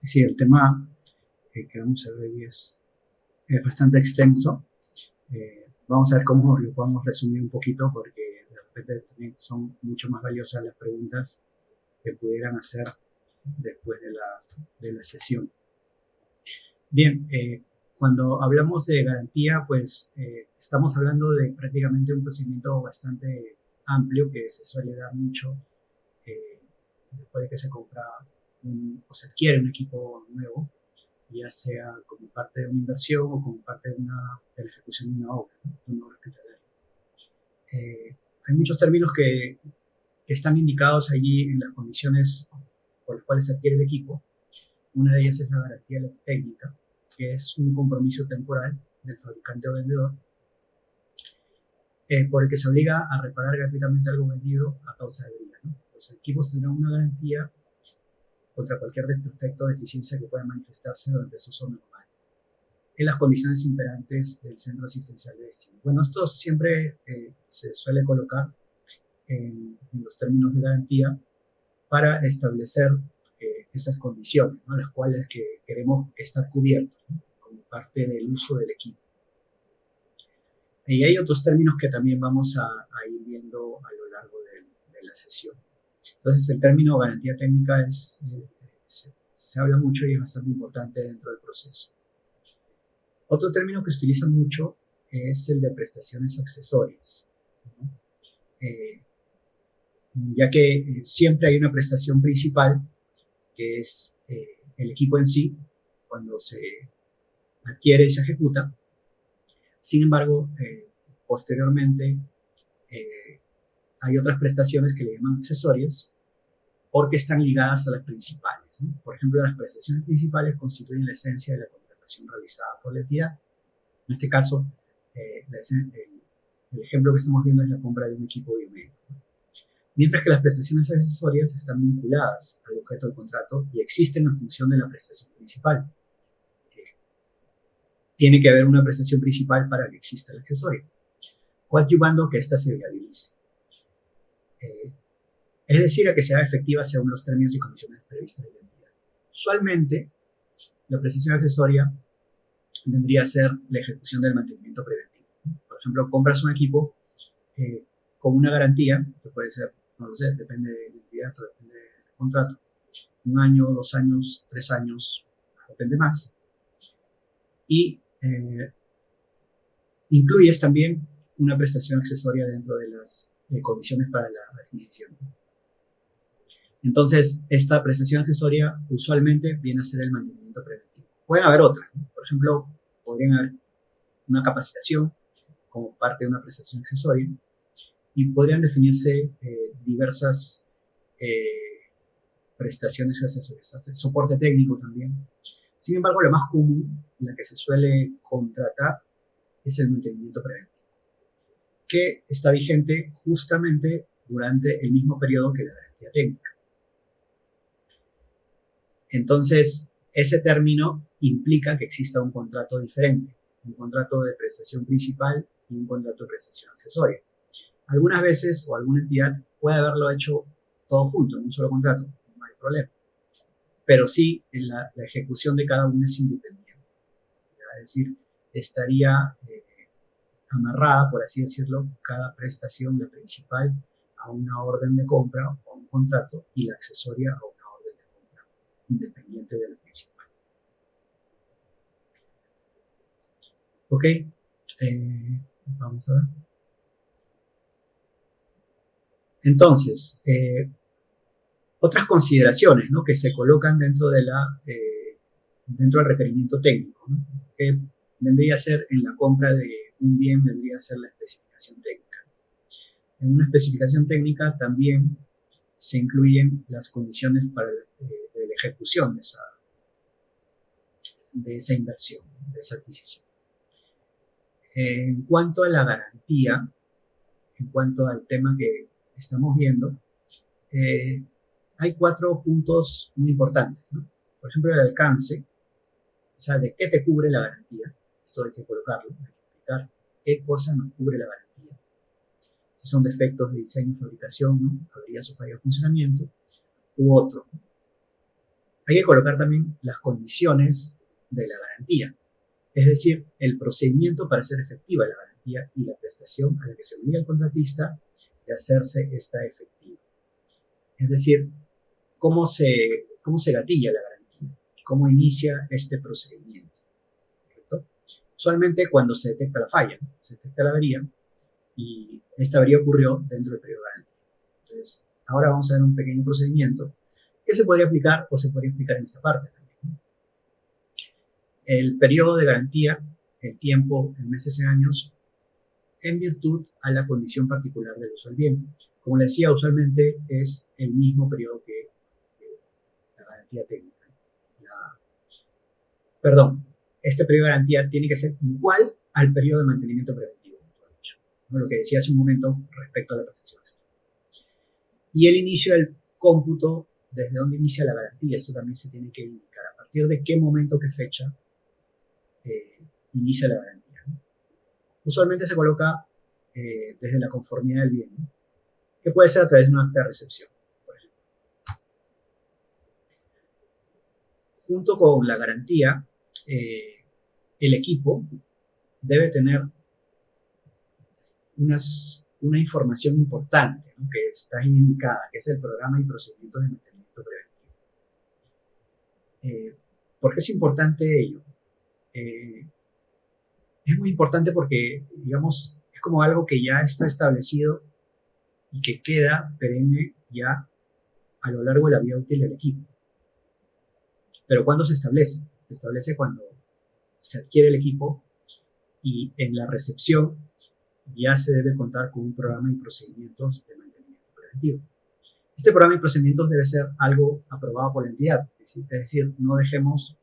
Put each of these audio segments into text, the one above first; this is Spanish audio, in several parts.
Sí, el tema que vamos a ver hoy es bastante extenso. Vamos a ver cómo lo podemos resumir un poquito porque de repente también son mucho más valiosas las preguntas que pudieran hacer después de la sesión. Bien, cuando hablamos de garantía, pues estamos hablando de prácticamente un procedimiento bastante amplio que se suele dar mucho eh, después de que se compra o se adquiere un equipo nuevo, ya sea como parte de una inversión o como parte de la ejecución de una obra, ¿no? De una obra hospitalaria. Hay muchos términos que están indicados allí en las condiciones por las cuales se adquiere el equipo. Una de ellas es la garantía técnica, que es un compromiso temporal del fabricante o vendedor por el que se obliga a reparar gratuitamente algo vendido a causa de avería, ¿no? Los equipos tendrán una garantía contra cualquier desperfecto o deficiencia que pueda manifestarse durante su uso normal, en las condiciones imperantes del centro asistencial de destino. Bueno, esto siempre se suele colocar en los términos de garantía para establecer esas condiciones, ¿no? Las cuales que queremos estar cubiertos, ¿no? Como parte del uso del equipo. Y hay otros términos que también vamos a ir viendo a lo largo de la sesión. Entonces, el término garantía técnica se habla mucho y es bastante importante dentro del proceso. Otro término que se utiliza mucho es el de prestaciones accesorias, ¿no? Ya que siempre hay una prestación principal, que es el equipo en sí, cuando se adquiere y se ejecuta. Sin embargo, posteriormente hay otras prestaciones que le llaman accesorias porque están ligadas a las principales, ¿no? Por ejemplo, las prestaciones principales constituyen la esencia de la contratación realizada por la entidad. En este caso, el ejemplo que estamos viendo es la compra de un equipo biomédico. Mientras que las prestaciones accesorias están vinculadas al objeto del contrato y existen en función de la prestación principal. Tiene que haber una prestación principal para que exista el accesorio, coadyuvando a que ésta se viabilice. Es decir, a que sea efectiva según los términos y condiciones previstas de la entidad. Usualmente, la prestación accesoria vendría a ser la ejecución del mantenimiento preventivo. Por ejemplo, compras un equipo con una garantía, que puede ser, no lo sé, depende de la entidad o depende del contrato, 1 año, 2 años, 3 años, depende más. Y incluyes también una prestación accesoria dentro de las condiciones para la adquisición. Entonces, esta prestación accesoria usualmente viene a ser el mantenimiento preventivo. Pueden haber otras, ¿no? Por ejemplo, podrían haber una capacitación como parte de una prestación accesoria y podrían definirse diversas prestaciones accesorias, soporte técnico también. Sin embargo, lo más común, la que se suele contratar, es el mantenimiento preventivo, que está vigente justamente durante el mismo periodo que la garantía técnica. Entonces, ese término implica que exista un contrato diferente, un contrato de prestación principal y un contrato de prestación accesoria. Algunas veces o alguna entidad puede haberlo hecho todo junto en un solo contrato, no hay problema. Pero sí, la ejecución de cada uno es independiente. Es decir, estaría amarrada, por así decirlo, cada prestación, la principal, a una orden de compra o a un contrato y la accesoria a una orden de compra, independiente de la principal. Ok, vamos a ver. Entonces, otras consideraciones, ¿no?, que se colocan dentro dentro del requerimiento técnico, ¿no?, que vendría a ser en la compra de un bien, vendría a ser la especificación técnica. En una especificación técnica también se incluyen las condiciones para de la ejecución de esa inversión, de esa adquisición. En cuanto a la garantía, en cuanto al tema que estamos viendo, hay 4 puntos muy importantes, ¿no? Por ejemplo, el alcance, o sea, de qué te cubre la garantía. Esto hay que colocarlo, hay que explicar qué cosa nos cubre la garantía. Si son defectos de diseño y fabricación, ¿no?, averías o falla de funcionamiento, u otro. Hay que colocar también las condiciones de la garantía, es decir, el procedimiento para hacer efectiva la garantía y la prestación a la que se obliga el contratista de hacerse esta efectiva. Es decir, cómo se gatilla la garantía, cómo inicia este procedimiento, ¿correcto? Usualmente cuando se detecta la falla, ¿no? Se detecta la avería y esta avería ocurrió dentro del periodo de garantía. Entonces, ahora vamos a ver un pequeño procedimiento que se podría aplicar o se podría explicar en esta parte también, ¿no? El periodo de garantía, el tiempo en meses y años, en virtud a la condición particular del uso del bien. Como les decía, usualmente es el mismo periodo que la garantía técnica. Perdón, este periodo de garantía tiene que ser igual al periodo de mantenimiento preventivo, ¿no? Lo que decía hace un momento respecto a la prestación. Y el inicio del cómputo, desde donde inicia la garantía, esto también se tiene que indicar. ¿A partir de qué momento, qué fecha inicia la garantía? ¿No? Usualmente se coloca desde la conformidad del bien, ¿no? Que puede ser a través de un acta de recepción, por ejemplo. Junto con la garantía, el equipo debe tener una información importante, ¿no? Que está ahí indicada, que es el programa y procedimientos de mantenimiento preventivo. ¿Por qué es importante ello? Es muy importante porque, digamos, es como algo que ya está establecido y que queda perenne ya a lo largo de la vida útil del equipo. Pero ¿cuándo se establece? Se establece cuando se adquiere el equipo y en la recepción ya se debe contar con un programa y procedimientos de mantenimiento preventivo. Este programa y procedimientos debe ser algo aprobado por la entidad, es decir, no dejemos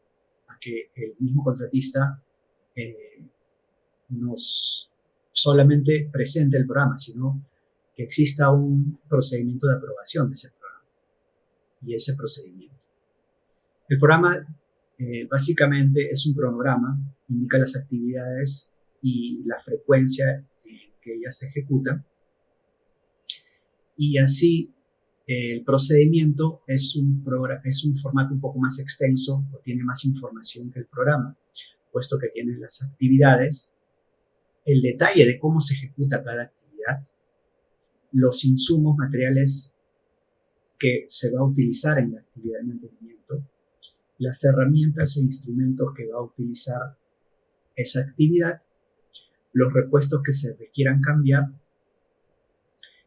a que el mismo contratista nos solamente presente el programa, sino que exista un procedimiento de aprobación de ese programa y ese procedimiento. El programa básicamente es un cronograma, indica las actividades y la frecuencia en que ellas se ejecutan, y así el procedimiento es un formato un poco más extenso o tiene más información que el programa, puesto que tiene las actividades, el detalle de cómo se ejecuta cada actividad, los insumos materiales que se va a utilizar en la actividad de mantenimiento, las herramientas e instrumentos que va a utilizar esa actividad, los repuestos que se requieran cambiar,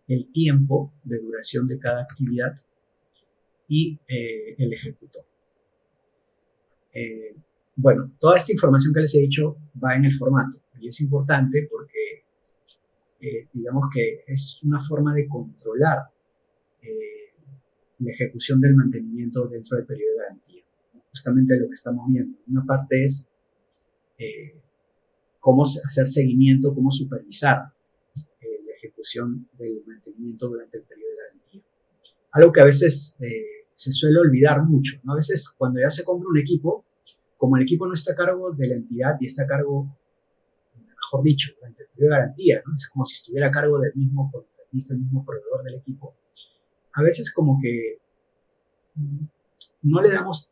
el tiempo de duración de cada actividad y el ejecutor. Bueno, toda esta información que les he dicho va en el formato y es importante porque digamos que es una forma de controlar la ejecución del mantenimiento dentro del periodo de garantía. Justamente lo que estamos viendo. Una parte es cómo hacer seguimiento, cómo supervisar la ejecución del mantenimiento durante el periodo de garantía. Algo que a veces se suele olvidar mucho, ¿no? A veces cuando ya se compra un equipo, como el equipo no está a cargo de la entidad y está a cargo, mejor dicho, durante el periodo de garantía, ¿no? Es como si estuviera a cargo del mismo contratista, el mismo proveedor del equipo. A veces como que no le damos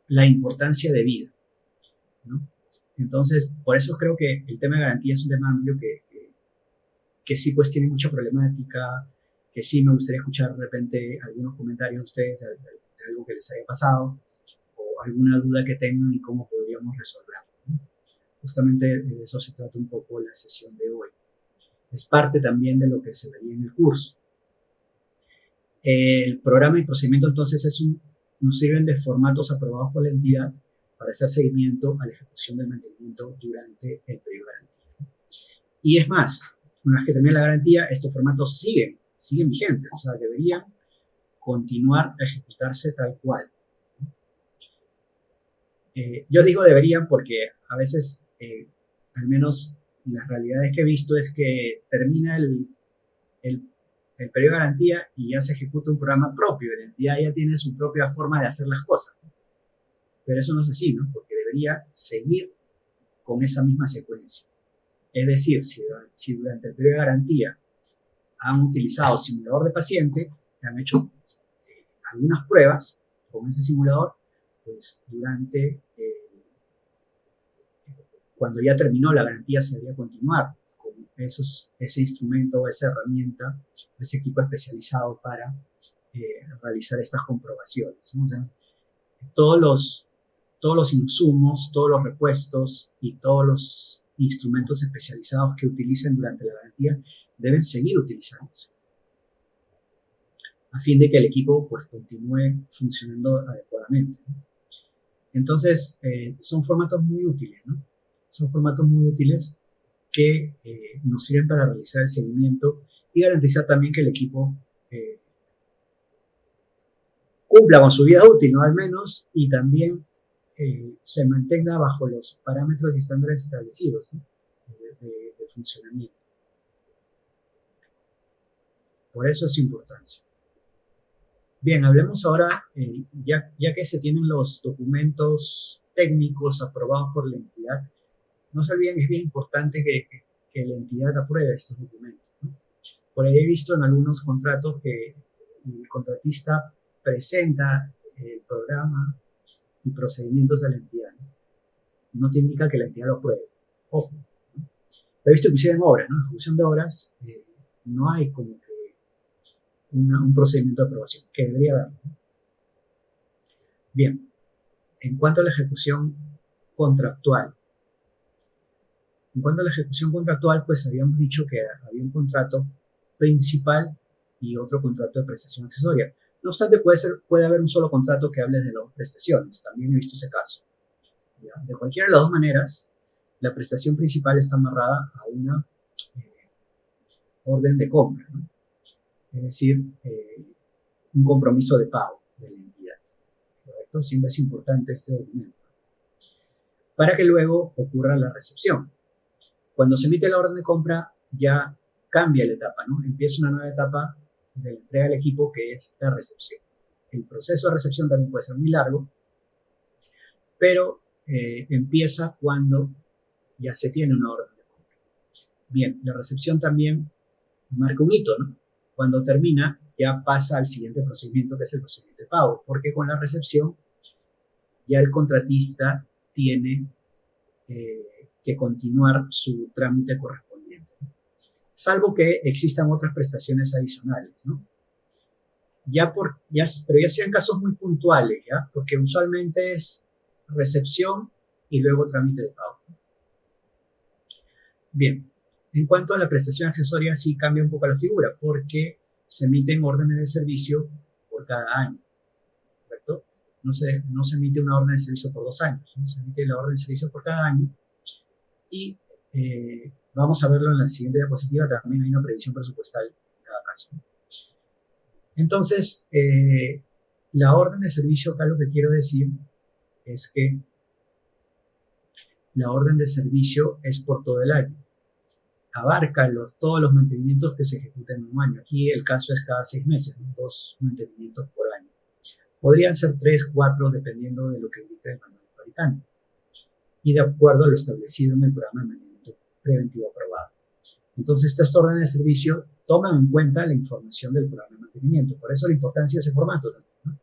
la importancia debida, ¿no? Entonces, por eso creo que el tema de garantía es un tema amplio que sí pues tiene mucha problemática, que sí me gustaría escuchar de repente algunos comentarios de ustedes de algo que les haya pasado o alguna duda que tengan y cómo podríamos resolverlo, ¿no? Justamente de eso se trata un poco la sesión de hoy. Es parte también de lo que se vería en el curso. El programa y procedimiento entonces nos sirven de formatos aprobados por la entidad para hacer seguimiento a la ejecución del mantenimiento durante el periodo de garantía. Y es más, una vez que termine la garantía, estos formatos siguen vigentes, o sea, deberían continuar a ejecutarse tal cual. Yo digo deberían porque a veces, al menos las realidades que he visto es que termina el periodo de garantía y ya se ejecuta un programa propio, la entidad ya tiene su propia forma de hacer las cosas. Pero eso no es así, ¿no? Porque debería seguir con esa misma secuencia. Es decir, si durante el periodo de garantía han utilizado simulador de paciente, han hecho algunas pruebas con ese simulador, pues cuando ya terminó la garantía se debía continuar con ese instrumento, esa herramienta, ese equipo especializado para realizar estas comprobaciones, ¿no? O sea, todos los insumos, todos los repuestos y todos los instrumentos especializados que utilicen durante la garantía deben seguir utilizándose a fin de que el equipo pues continúe funcionando adecuadamente, ¿no? Entonces, son formatos muy útiles, ¿no? Son formatos muy útiles que nos sirven para realizar el seguimiento y garantizar también que el equipo cumpla con su vida útil, ¿no? Al menos, y también se mantenga bajo los parámetros y estándares establecidos, ¿no? de funcionamiento. Por eso es su importancia. Bien, hablemos ahora, ya que se tienen los documentos técnicos aprobados por la entidad, no se olviden, es bien importante que la entidad apruebe estos documentos, ¿no? Por ahí he visto en algunos contratos que el contratista presenta el programa y procedimientos de la entidad, ¿no? No te indica que la entidad lo apruebe. Ojo, ¿no? He visto inclusive en obras, ¿no? En ejecución de obras no hay como que un procedimiento de aprobación, que debería haber, ¿no? Bien, en cuanto a la ejecución contractual. En cuanto a la ejecución contractual, pues habíamos dicho que había un contrato principal y otro contrato de prestación accesoria. No obstante, puede haber un solo contrato que hable de las prestaciones. También he visto ese caso. ¿Ya? De cualquiera de las dos maneras, la prestación principal está amarrada a una orden de compra, ¿no? Es decir, un compromiso de pago de la entidad, ¿correcto? Siempre es importante este documento para que luego ocurra la recepción. Cuando se emite la orden de compra, ya cambia la etapa, ¿no? Empieza una nueva etapa de la entrega del equipo, que es la recepción. El proceso de recepción también puede ser muy largo, pero empieza cuando ya se tiene una orden de compra. Bien, la recepción también marca un hito, ¿no? Cuando termina, ya pasa al siguiente procedimiento, que es el procedimiento de pago, porque con la recepción ya el contratista tiene que continuar su trámite correspondiente, ¿no? Salvo que existan otras prestaciones adicionales, ¿no? Pero ya sean casos muy puntuales, ¿ya? Porque usualmente es recepción y luego trámite de pago. Bien, en cuanto a la prestación accesoria, sí cambia un poco la figura, porque se emiten órdenes de servicio por cada año, ¿correcto? No se emite una orden de servicio por 2 años, ¿no? Se emite la orden de servicio por cada año y vamos a verlo en la siguiente diapositiva, también hay una previsión presupuestal en cada caso. Entonces, la orden de servicio, acá lo que quiero decir es que la orden de servicio es por todo el año. Abarca todos los mantenimientos que se ejecutan en un año. Aquí el caso es cada 6 meses, ¿no? 2 mantenimientos por año. Podrían ser 3, 4, dependiendo de lo que indica el manual del fabricante y de acuerdo a lo establecido en el programa de mantenimiento preventivo aprobado. Entonces, estas órdenes de servicio toman en cuenta la información del programa de mantenimiento. Por eso la importancia de ese formato también, ¿no?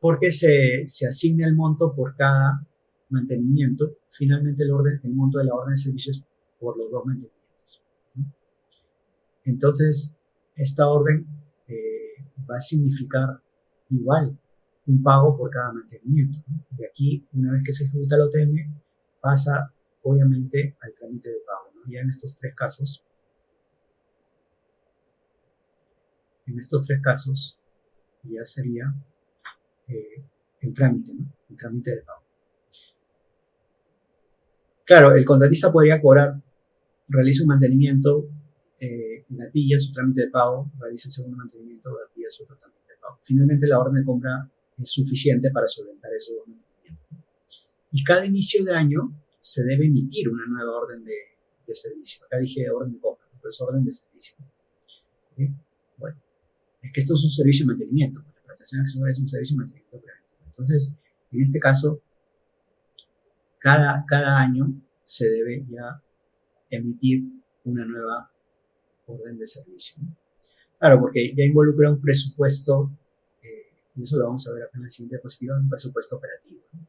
Porque se asigna el monto por cada mantenimiento. Finalmente, el monto de la orden de servicios por los 2 mantenimientos, ¿no? Entonces, esta orden va a significar igual un pago por cada mantenimiento, ¿no? De aquí, una vez que se ejecuta el OTM, pasa obviamente al trámite de pago, ¿no? Ya en estos tres casos ya sería el trámite, ¿no? El trámite de pago. Claro, el contratista podría cobrar, realiza un mantenimiento, gatilla su trámite de pago, realiza el segundo mantenimiento, gatilla su otro trámite de pago. Finalmente, la orden de compra es suficiente para solventar esos dos mantenimientos. Y cada inicio de año se debe emitir una nueva orden de servicio. Acá dije orden de compra, pero es orden de servicio. ¿Okay? Bueno, es que esto es un servicio de mantenimiento. La prestación accesoria es un servicio de mantenimiento preventivo. Entonces, en este caso, cada año se debe ya emitir una nueva orden de servicio, ¿no? Claro, porque ya involucra un presupuesto Y eso lo vamos a ver acá en la siguiente diapositiva, un presupuesto operativo, ¿no?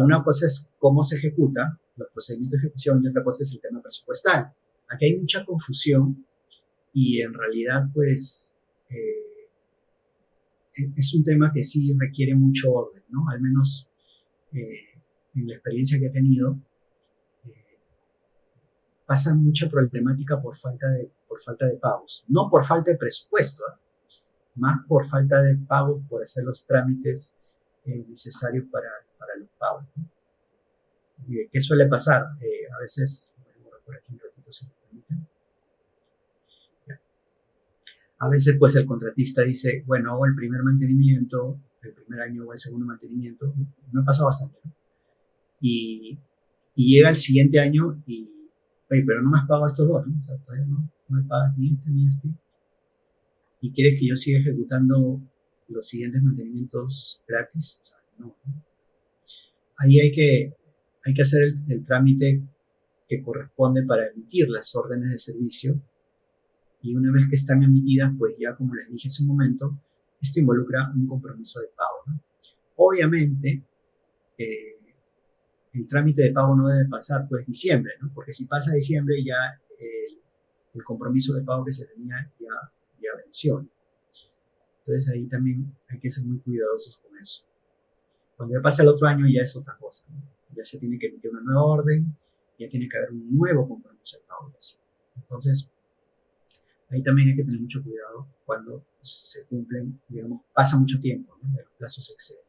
Una cosa es cómo se ejecuta, los procedimientos de ejecución, y otra cosa es el tema presupuestal. Aquí hay mucha confusión y en realidad, pues, es un tema que sí requiere mucho orden, ¿no? Al menos en la experiencia que he tenido, eh, pasa mucha problemática por falta de pagos. No por falta de presupuesto, ¿eh? Más por falta de pagos, por hacer los trámites necesarios para los pagos, ¿no? ¿Qué suele pasar? A veces, por aquí un ratito, si me permiten. A veces, pues, el contratista dice, bueno, hago el primer mantenimiento, el primer año o el segundo mantenimiento, me ha pasado bastante, ¿no? Y llega el siguiente año y, oye, pero no me has pagado estos dos, ¿no? O sea, todavía no me pagas ni este ni este. Y quieres que yo siga ejecutando los siguientes mantenimientos gratis. O sea, no. Ahí hay que hacer el trámite que corresponde para emitir las órdenes de servicio. Y una vez que están emitidas, pues ya como les dije hace un momento, esto involucra un compromiso de pago, ¿no? Obviamente, el trámite de pago no debe pasar pues diciembre, ¿no? Porque si pasa diciembre ya el compromiso de pago que se tenía ya venció, ¿no? Entonces ahí también hay que ser muy cuidadosos con eso. Cuando ya pasa el otro año ya es otra cosa, ¿no? Ya se tiene que emitir una nueva orden, ya tiene que haber un nuevo compromiso de pago. ¿Sí? Entonces, ahí también hay que tener mucho cuidado cuando se cumplen, digamos, pasa mucho tiempo, ¿no? Los plazos se exceden.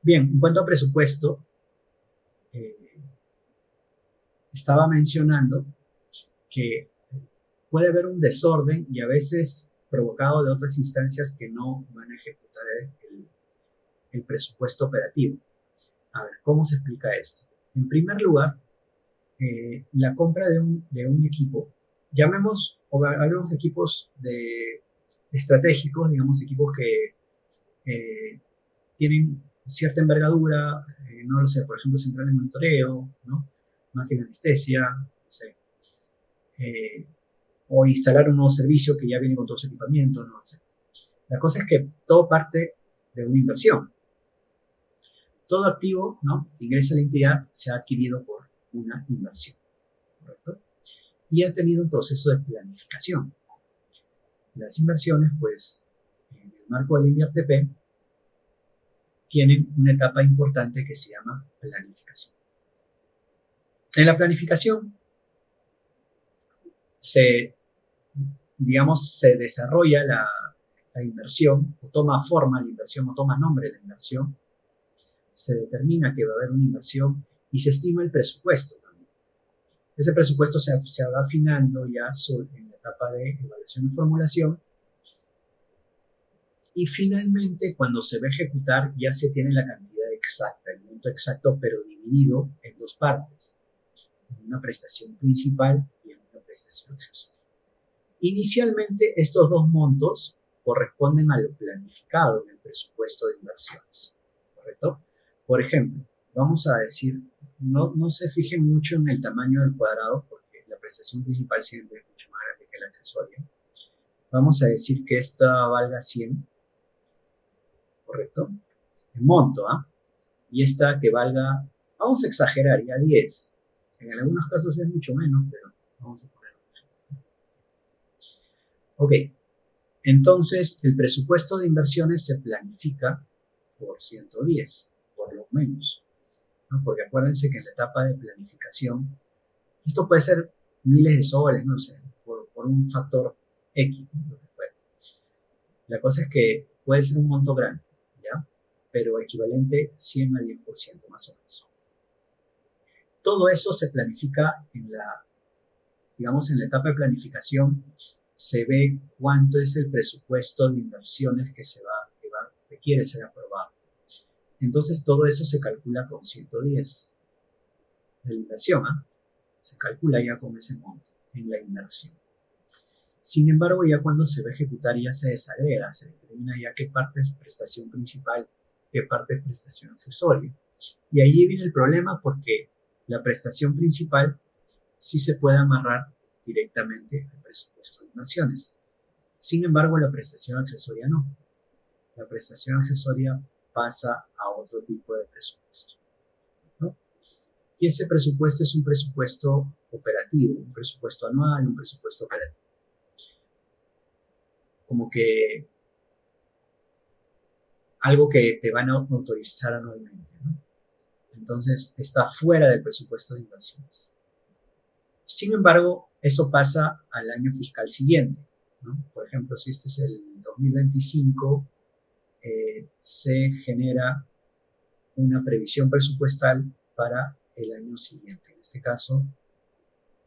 Bien, en cuanto a presupuesto, estaba mencionando que puede haber un desorden y a veces provocado de otras instancias que no van a ejecutar el presupuesto operativo. A ver, ¿cómo se explica esto? En primer lugar, la compra de un equipo, llamemos o hablemos de equipos estratégicos, digamos equipos que tienen cierta envergadura, no lo sé, por ejemplo, central de monitoreo, ¿no? Máquina de anestesia, no sé, o instalar un nuevo servicio que ya viene con todo su equipamiento, no sé. La cosa es que todo parte de una inversión. Todo activo, ¿no?, que ingresa a la entidad se ha adquirido por una inversión, ¿correcto? Y ha tenido un proceso de planificación. Las inversiones, pues, en el marco del INVIERTP, tienen una etapa importante que se llama planificación. En la planificación se desarrolla la inversión, o toma forma la inversión, o toma nombre la inversión, se determina que va a haber una inversión y se estima el presupuesto también. Ese presupuesto se va afinando ya en la etapa de evaluación y formulación. Y finalmente, cuando se va a ejecutar, ya se tiene la cantidad exacta, el monto exacto, pero dividido en dos partes, en una prestación principal y en una prestación accesoria. Inicialmente, estos dos montos corresponden a lo planificado en el presupuesto de inversiones, ¿correcto? Por ejemplo, vamos a decir, no se fijen mucho en el tamaño del cuadrado, porque la prestación principal siempre es mucho más grande que la accesoria. Vamos a decir que esta valga 100, ¿correcto? El monto, ¿ah? Y esta que valga, vamos a exagerar, ya 10. En algunos casos es mucho menos, pero vamos a poner. Ok, entonces el presupuesto de inversiones se planifica por 110, por lo menos, ¿no? Porque acuérdense que en la etapa de planificación, esto puede ser miles de soles, no sé, por un factor X, ¿no? Lo que fuera. La cosa es que puede ser un monto grande, ¿ya? Pero equivalente 100 a 10% más o menos. Todo eso se planifica en la etapa de planificación, se ve cuánto es el presupuesto de inversiones que quiere ser aprobado. Entonces todo eso se calcula con 110 de la inversión, ¿eh? Se calcula ya con ese monto en la inversión. Sin embargo, ya cuando se va a ejecutar ya se desagrega, se determina ya qué parte es prestación principal, qué parte es prestación accesoria. Y ahí viene el problema porque la prestación principal sí se puede amarrar directamente al presupuesto de inversiones. Sin embargo, la prestación accesoria no. la prestación accesoria pasa a otro tipo de presupuesto, ¿no? Y ese presupuesto es un presupuesto operativo, un presupuesto anual, un presupuesto operativo. Como que algo que te van a autorizar anualmente, ¿no? Entonces, está fuera del presupuesto de inversiones. Sin embargo, eso pasa al año fiscal siguiente, ¿no? Por ejemplo, si este es el 2025, se genera una previsión presupuestal para el año siguiente, en este caso,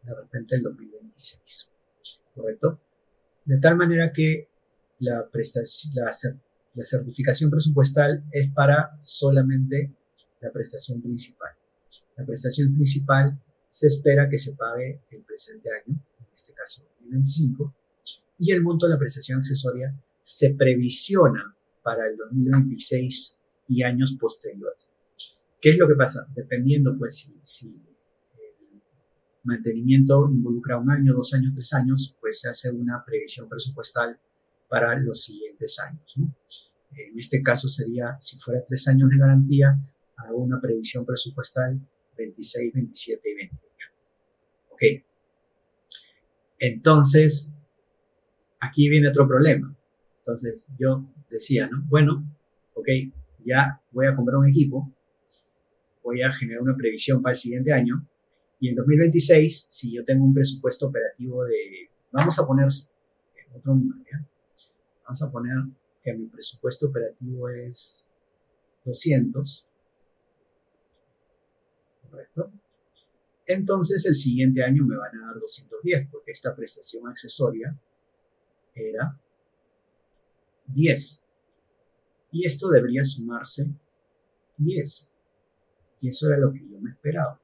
de repente el 2026, ¿correcto? De tal manera que la certificación presupuestal es para solamente la prestación principal. La prestación principal se espera que se pague el presente año, en este caso 2025, y el monto de la prestación accesoria se previsiona para el 2026 y años posteriores. ¿Qué es lo que pasa? Dependiendo, pues, si el mantenimiento involucra 1 año, 2 años, 3 años, pues se hace una previsión presupuestal para los siguientes años, ¿no? En este caso sería, si fuera 3 años de garantía, hago una previsión presupuestal 26, 27 y 28. Ok. Entonces, aquí viene otro problema. Entonces, yo decía, ¿no? Bueno, ok, ya voy a comprar un equipo, voy a generar una previsión para el siguiente año, y en 2026, si yo tengo un presupuesto operativo de, vamos a poner otro número, ¿ya? Vamos a poner que mi presupuesto operativo es 200, ¿correcto? Entonces el siguiente año me van a dar 210, porque esta prestación accesoria era 10. Y esto debería sumarse 10. Y eso era lo que yo me esperaba.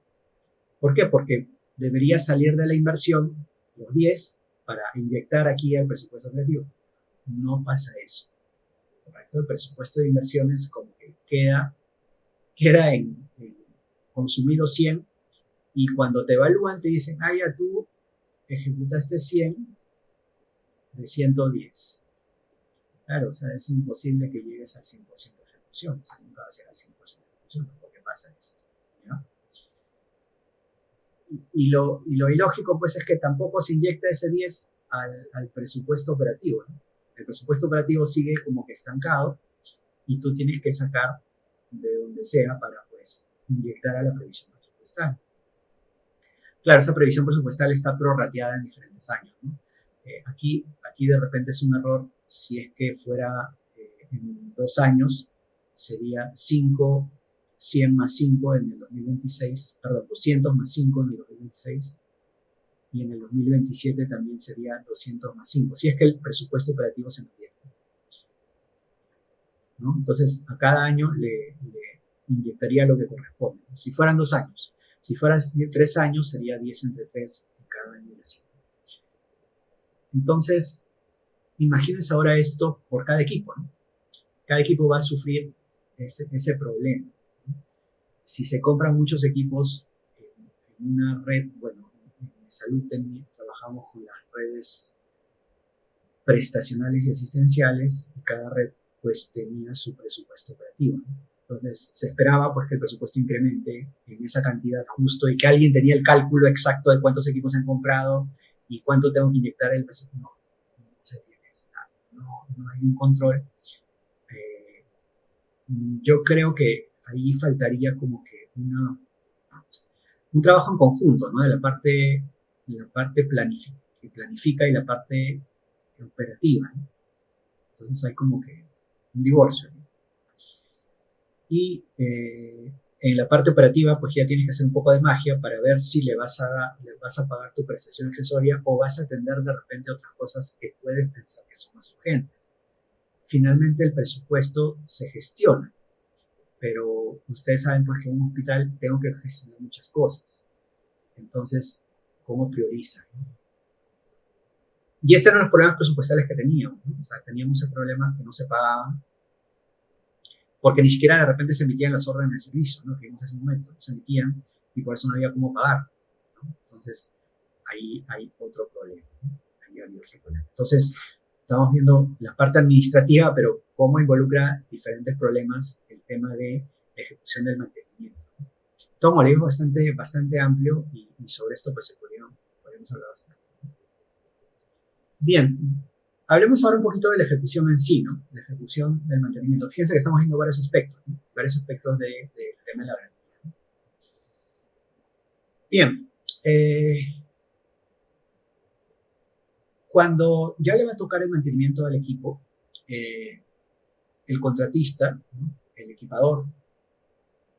¿Por qué? Porque debería salir de la inversión los 10 para inyectar aquí al presupuesto operativo. No pasa eso, ¿correcto? El presupuesto de inversiones como que queda en consumido 100, y cuando te evalúan te dicen, ah, ya tú ejecutaste 100 de 110. Claro, o sea, es imposible que llegues al 100% de ejecución, o sea, nunca va a ser al 100% de ejecución, porque pasa esto, ¿ya? Y lo ilógico, pues, es que tampoco se inyecta ese 10 al presupuesto operativo, ¿no? El presupuesto operativo sigue como que estancado, y tú tienes que sacar de donde sea para, pues, inyectar a la previsión presupuestal. Claro, esa previsión presupuestal está prorrateada en diferentes años, ¿no? Aquí de repente es un error. Si es que fuera en 2 años, sería 5, 100 más 5 en el 2026, perdón, 200 más 5 en el 2026, y en el 2027 también sería 200 más 5, si es que el presupuesto operativo se mantiene, ¿no? Entonces, a cada año le inyectaría lo que corresponde, ¿no? Si fueran 2 años. Si fueran 3 años, sería 10 entre 3 en cada año y así. Entonces, imagínense ahora esto por cada equipo, ¿no? Cada equipo va a sufrir ese problema, ¿no? Si se compran muchos equipos en una red, bueno, en Salud trabajamos con las redes prestacionales y asistenciales, y cada red pues tenía su presupuesto operativo, ¿no? Entonces se esperaba pues que el presupuesto incremente en esa cantidad justo, y que alguien tenía el cálculo exacto de cuántos equipos han comprado y cuánto tengo que inyectar el presupuesto. No se tiene eso, no hay un control. Yo creo que ahí faltaría como que un trabajo en conjunto, ¿no? De la parte que planifica y la parte operativa, ¿no? Entonces hay como que un divorcio, ¿no? Y en la parte operativa, pues ya tienes que hacer un poco de magia para ver si le vas a pagar tu prestación accesoria, o vas a atender de repente otras cosas que puedes pensar que son más urgentes. Finalmente el presupuesto se gestiona, pero ustedes saben pues que en un hospital tengo que gestionar muchas cosas. Entonces, ¿cómo prioriza? Y esos eran los problemas presupuestales que teníamos, ¿no? O sea, teníamos el problema que no se pagaban, porque ni siquiera de repente se emitían las órdenes de servicio, ¿no? Que vimos hace un momento, no se emitían, y por eso no había cómo pagar, ¿no? Entonces, ahí hay otro problema, ¿no? Ahí había otro problema. Entonces, estamos viendo la parte administrativa, pero cómo involucra diferentes problemas el tema de ejecución del mantenimiento. Todo como le digo, bastante amplio y sobre esto pues podríamos hablar bastante. Bien, hablemos ahora un poquito de la ejecución en sí, ¿no? La ejecución del mantenimiento. Fíjense que estamos viendo varios aspectos, ¿no? Varios aspectos del tema de la garantía. Bien, cuando ya le va a tocar el mantenimiento al equipo, el contratista, ¿no? El equipador,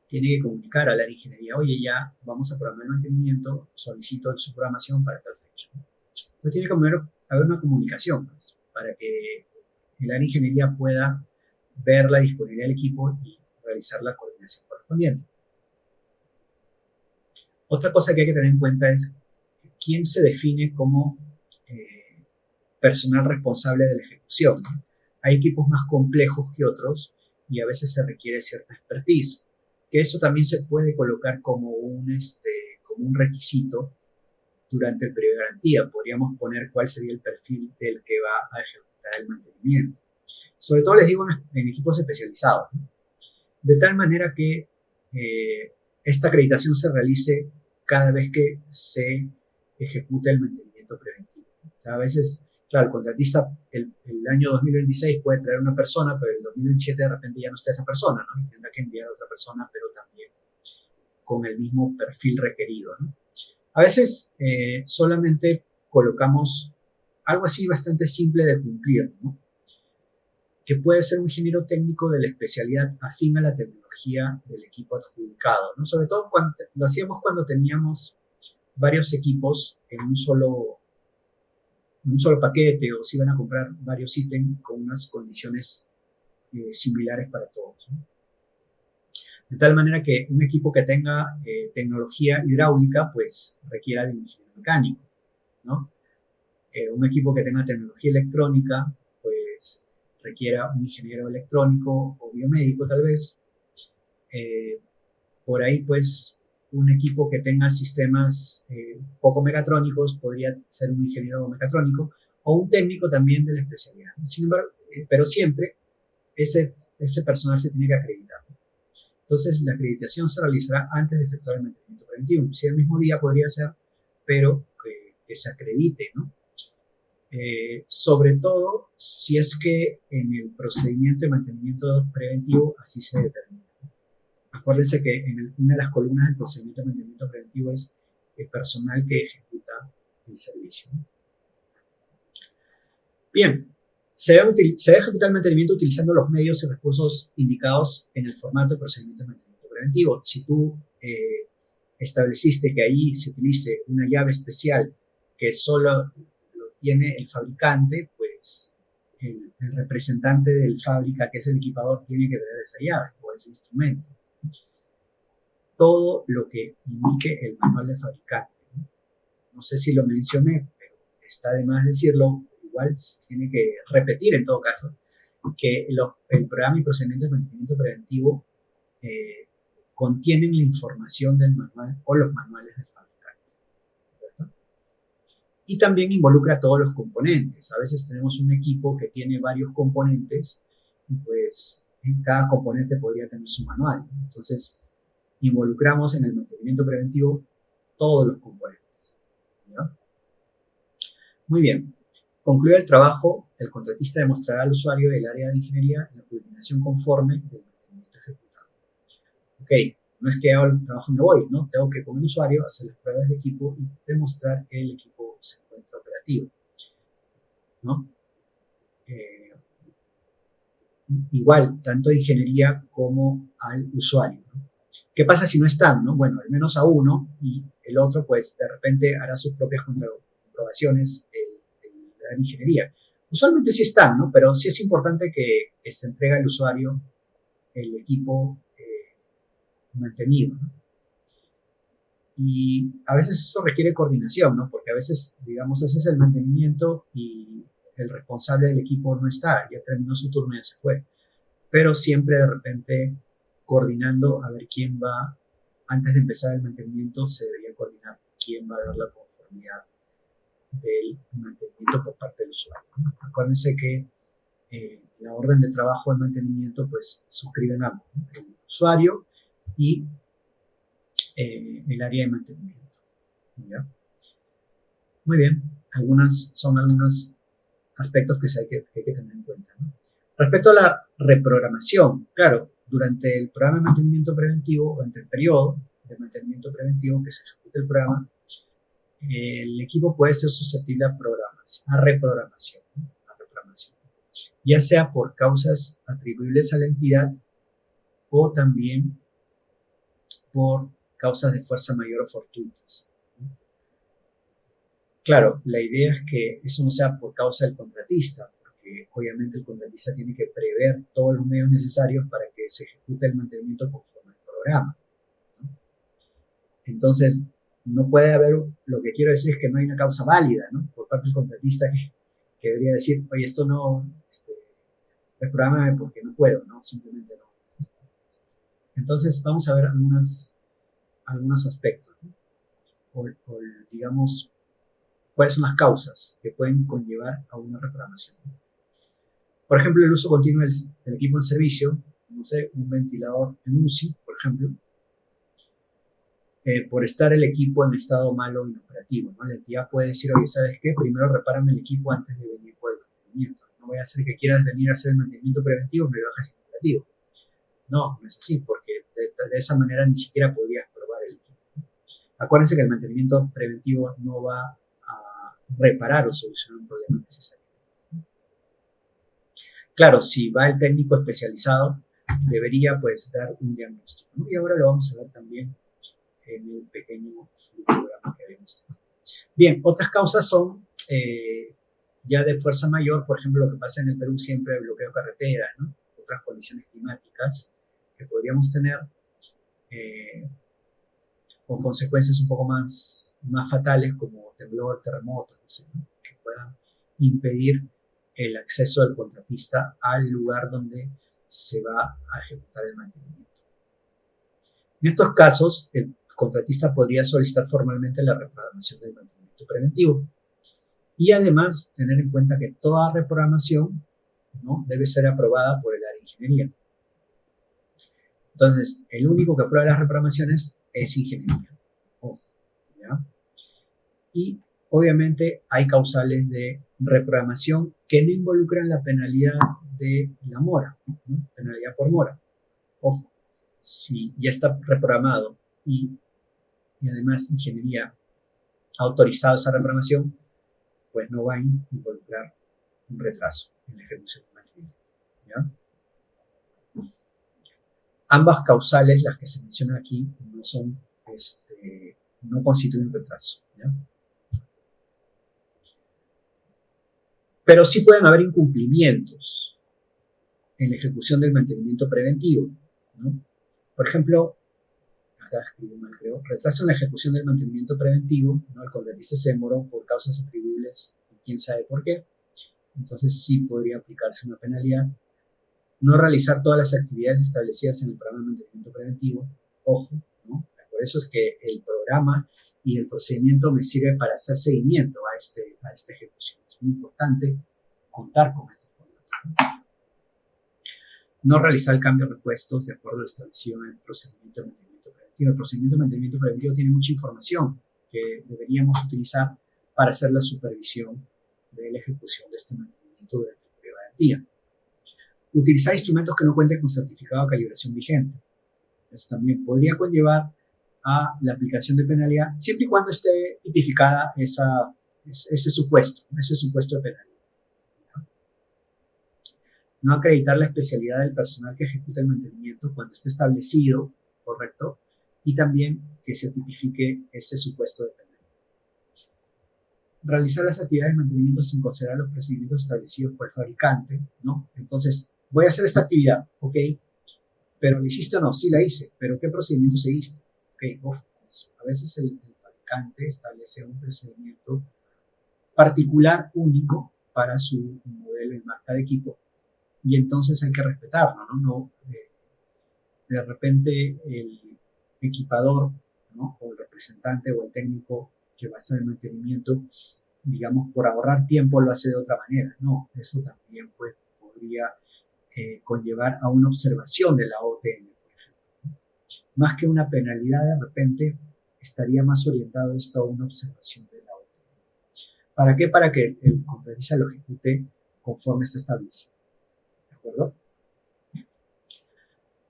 tiene que comunicar a la ingeniería, oye, ya vamos a programar el mantenimiento, solicito su programación para tal fecha. Entonces tiene que haber una comunicación, pues, para que el área de ingeniería pueda ver la disponibilidad del equipo y realizar la coordinación correspondiente. Otra cosa que hay que tener en cuenta es quién se define como personal responsable de la ejecución, ¿no? Hay equipos más complejos que otros y a veces se requiere cierta expertise, que eso también se puede colocar como un requisito durante el periodo de garantía. Podríamos poner cuál sería el perfil del que va a ejecutar el mantenimiento. Sobre todo les digo en equipos especializados, ¿no? De tal manera que esta acreditación se realice cada vez que se ejecuta el mantenimiento preventivo. O sea, a veces, claro, el contratista el año 2026 puede traer una persona, pero el 2027 de repente ya no está esa persona, ¿no? Y tendrá que enviar a otra persona, pero también con el mismo perfil requerido, ¿no? A veces solamente colocamos algo así bastante simple de cumplir, ¿no? Que puede ser un ingeniero técnico de la especialidad afín a la tecnología del equipo adjudicado, ¿no? Sobre todo lo hacíamos cuando teníamos varios equipos en un solo paquete o se iban a comprar varios ítems con unas condiciones similares para todos, ¿no? De tal manera que un equipo que tenga tecnología hidráulica, pues requiera de un ingeniero mecánico, ¿no? Un equipo que tenga tecnología electrónica, pues requiera un ingeniero electrónico o biomédico tal vez. Por ahí, pues, un equipo que tenga sistemas poco mecatrónicos podría ser un ingeniero mecatrónico o un técnico también de la especialidad. Sin embargo, pero siempre ese personal se tiene que acreditar. Entonces, la acreditación se realizará antes de efectuar el mantenimiento preventivo. Si el mismo día podría ser, pero que se acredite, ¿no? Sobre todo si es que en el procedimiento de mantenimiento preventivo así se determina. Acuérdense que en una de las columnas del procedimiento de mantenimiento preventivo es el personal que ejecuta el servicio. Bien, se debe ejecutar el mantenimiento utilizando los medios y recursos indicados en el formato de procedimiento de mantenimiento preventivo. Si tú estableciste que ahí se utilice una llave especial que solo lo tiene el fabricante, pues el representante del fábrica, que es el equipador, tiene que traer esa llave o ese instrumento. Todo lo que indique el manual de fabricante. No sé si lo mencioné, pero está de más decirlo. Igual tiene que repetir en todo caso que el programa y procedimiento de mantenimiento preventivo contienen la información del manual o los manuales del fabricante, ¿verdad? Y también involucra a todos los componentes. A veces tenemos un equipo que tiene varios componentes y pues en cada componente podría tener su manual. Entonces involucramos en el mantenimiento preventivo todos los componentes, ¿ya? Muy bien. Concluido el trabajo, el contratista demostrará al usuario del área de ingeniería la culminación conforme del mantenimiento ejecutado. Ok, no es que hago el trabajo y me voy, ¿no? Tengo que, como usuario, hacer las pruebas del equipo y demostrar que el equipo se encuentra operativo, ¿no? Igual, tanto a ingeniería como al usuario, ¿no? ¿Qué pasa si no están, no? Bueno, al menos a uno y el otro, pues, de repente hará sus propias comprobaciones de ingeniería. Usualmente sí están, ¿no? Pero sí es importante que se entregue al usuario el equipo mantenido, ¿no? Y a veces eso requiere coordinación, ¿no? Porque a veces, digamos, haces el mantenimiento y el responsable del equipo no está, ya terminó su turno y ya se fue. Pero siempre de repente coordinando a ver quién va, antes de empezar el mantenimiento se debería coordinar quién va a dar la conformidad del mantenimiento por parte del usuario, ¿no? Acuérdense que la orden de trabajo de mantenimiento pues suscriben ambos, ¿no? El usuario y el área de mantenimiento, ¿ya? Muy bien, son algunos aspectos que hay que tener en cuenta, ¿no? Respecto a la reprogramación, claro, durante el programa de mantenimiento preventivo, o entre el periodo de mantenimiento preventivo que se ejecuta el programa, el equipo puede ser susceptible a reprogramación, ¿no? A reprogramación, ya sea por causas atribuibles a la entidad o también por causas de fuerza mayor o fortuitas. Claro, la idea es que eso no sea por causa del contratista, porque obviamente el contratista tiene que prever todos los medios necesarios para que se ejecute el mantenimiento conforme al programa, ¿no? Entonces, no puede haber, lo que quiero decir es que no hay una causa válida, ¿no? Por parte del contratista que debería decir, oye, esto no, reprográmame porque no puedo, ¿no? Simplemente no. Entonces, vamos a ver algunos aspectos, ¿no? O digamos, cuáles son las causas que pueden conllevar a una reprogramación. Por ejemplo, el uso continuo del equipo en servicio, no sé, un ventilador en UCI, por ejemplo, por estar el equipo en estado malo o inoperativo, ¿no? La entidad puede decir, oye, ¿sabes qué? Primero repárame el equipo antes de venir por el mantenimiento. No voy a hacer que quieras venir a hacer el mantenimiento preventivo y me lo bajas inoperativo. No, no es así, porque de esa manera ni siquiera podrías probar el equipo. Acuérdense que el mantenimiento preventivo no va a reparar o solucionar un problema necesario. Claro, si va el técnico especializado, debería pues dar un diagnóstico, ¿no? Y ahora lo vamos a ver también en el pequeño flujograma que habíamos tenido. Bien, otras causas son ya de fuerza mayor, por ejemplo, lo que pasa en el Perú siempre, el bloqueo de carreteras, ¿no? Otras condiciones climáticas que podríamos tener, con consecuencias un poco más fatales como temblor, terremoto, no sé, ¿no? Que puedan impedir el acceso del contratista al lugar donde se va a ejecutar el mantenimiento. En estos casos, el contratista podría solicitar formalmente la reprogramación del mantenimiento preventivo y además tener en cuenta que toda reprogramación, ¿no?, debe ser aprobada por el área de ingeniería. Entonces, el único que aprueba las reprogramaciones es ingeniería. ¿Ya? Y obviamente hay causales de reprogramación que no involucran la penalidad de la mora, ¿no? Penalidad por mora. Ojo, si ya está reprogramado y además ingeniería ha autorizado esa reprogramación, pues no va a involucrar un retraso en la ejecución del mantenimiento, ¿ya? Ambas causales, las que se mencionan aquí, no son, no constituyen un retraso, ¿ya? Pero sí pueden haber incumplimientos en la ejecución del mantenimiento preventivo, ¿no? Por ejemplo, acá escribo mal, creo, retraso en la ejecución del mantenimiento preventivo, ¿no? El contratista se demoró por causas atribuibles, quién sabe por qué, entonces sí podría aplicarse una penalidad. No realizar todas las actividades establecidas en el programa de mantenimiento preventivo, ojo, ¿no? Por eso es que el programa y el procedimiento me sirve para hacer seguimiento a esta ejecución. Es muy importante contar con este formato. No realizar el cambio de repuestos de acuerdo a lo establecido en el procedimiento de mantenimiento preventivo. El procedimiento de mantenimiento preventivo tiene mucha información que deberíamos utilizar para hacer la supervisión de la ejecución de este mantenimiento durante el periodo de garantía. Utilizar instrumentos que no cuenten con certificado de calibración vigente. Eso también podría conllevar a la aplicación de penalidad, siempre y cuando esté tipificada ese supuesto de penalidad. No acreditar la especialidad del personal que ejecuta el mantenimiento cuando esté establecido, correcto, y también que se tipifique ese supuesto de penalidad. Realizar las actividades de mantenimiento sin considerar los procedimientos establecidos por el fabricante, ¿no? Entonces, voy a hacer esta actividad, ¿ok? ¿Pero la hiciste o no? Sí la hice, pero ¿qué procedimiento seguiste? Ok, ojo, eso. A veces el fabricante establece un procedimiento particular, único, para su modelo y marca de equipo, y entonces hay que respetarlo, ¿no? De repente el equipador, ¿no?, o el representante o el técnico que va a hacer el mantenimiento digamos, por ahorrar tiempo lo hace de otra manera. No, eso también pues, podría conllevar a una observación de la OTN, por ejemplo. Más que una penalidad, de repente estaría más orientado esto a una observación de la OTN. ¿Para qué? Para que el contratista lo ejecute conforme está establecido. ¿De acuerdo?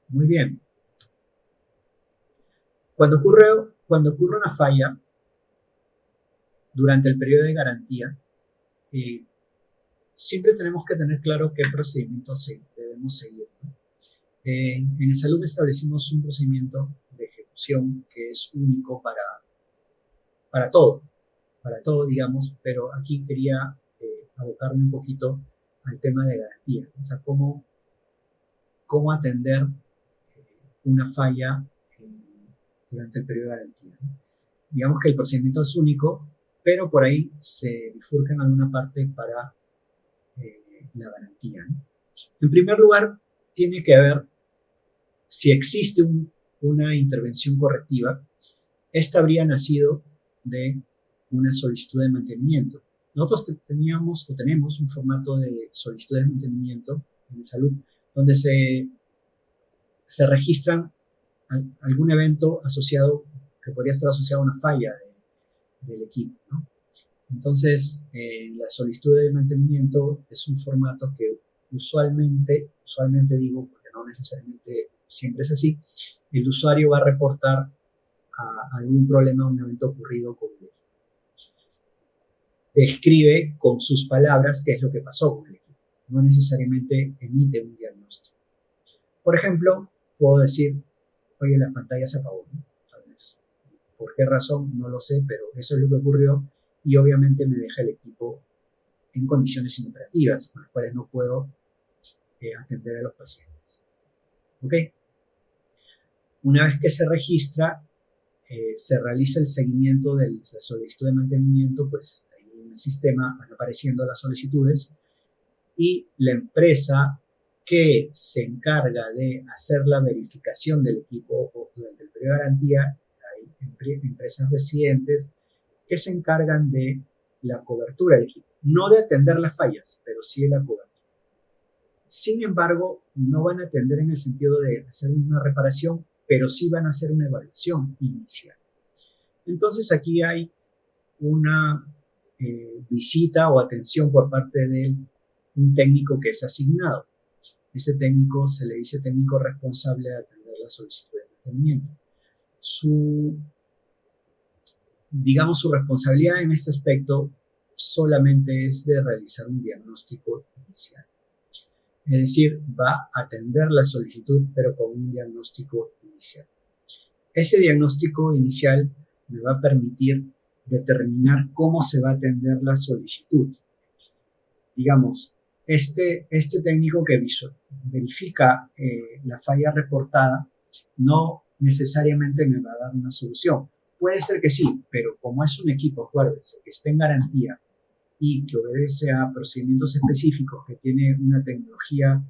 Muy bien. Cuando ocurre una falla durante el periodo de garantía, siempre tenemos que tener claro qué procedimiento debemos seguir, ¿no? En salud establecimos un procedimiento de ejecución que es único para todo, digamos, pero aquí quería abocarme un poquito al tema de garantía, o sea, cómo atender una falla durante el periodo de garantía, ¿no? Digamos que el procedimiento es único, pero por ahí se bifurca en alguna parte para la garantía, ¿no? En primer lugar, tiene que haber, si existe una intervención correctiva, esta habría nacido de una solicitud de mantenimiento. Nosotros teníamos o tenemos un formato de solicitud de mantenimiento en salud donde se registran algún evento asociado, que podría estar asociado a una falla del equipo, ¿no? Entonces, la solicitud de mantenimiento es un formato que usualmente digo, porque no necesariamente siempre es así, el usuario va a reportar a algún problema o un evento ocurrido con el equipo. Describe con sus palabras qué es lo que pasó con el equipo. No necesariamente emite un diagnóstico. Por ejemplo, puedo decir, oye, la pantalla se apagó, ¿no? ¿Por qué razón? No lo sé, pero eso es lo que ocurrió y obviamente me deja el equipo en condiciones inoperativas, con las cuales no puedo atender a los pacientes. ¿Ok? Una vez que se registra, se realiza el seguimiento de la solicitud de mantenimiento, pues ahí en el sistema van apareciendo las solicitudes y la empresa que se encarga de hacer la verificación del equipo durante el periodo de garantía, hay empresas residentes que se encargan de la cobertura del equipo. No de atender las fallas, pero sí de la cobertura. Sin embargo, no van a atender en el sentido de hacer una reparación, pero sí van a hacer una evaluación inicial. Entonces aquí hay una visita o atención por parte de un técnico que es asignado. Ese técnico se le dice técnico responsable de atender la solicitud de mantenimiento. Digamos, su responsabilidad en este aspecto solamente es de realizar un diagnóstico inicial. Es decir, va a atender la solicitud, pero con un diagnóstico inicial. Ese diagnóstico inicial me va a permitir determinar cómo se va a atender la solicitud. Digamos, este técnico que verifica la falla reportada no necesariamente me va a dar una solución. Puede ser que sí, pero como es un equipo, acuérdense, que está en garantía y que obedece a procedimientos específicos, que tiene una tecnología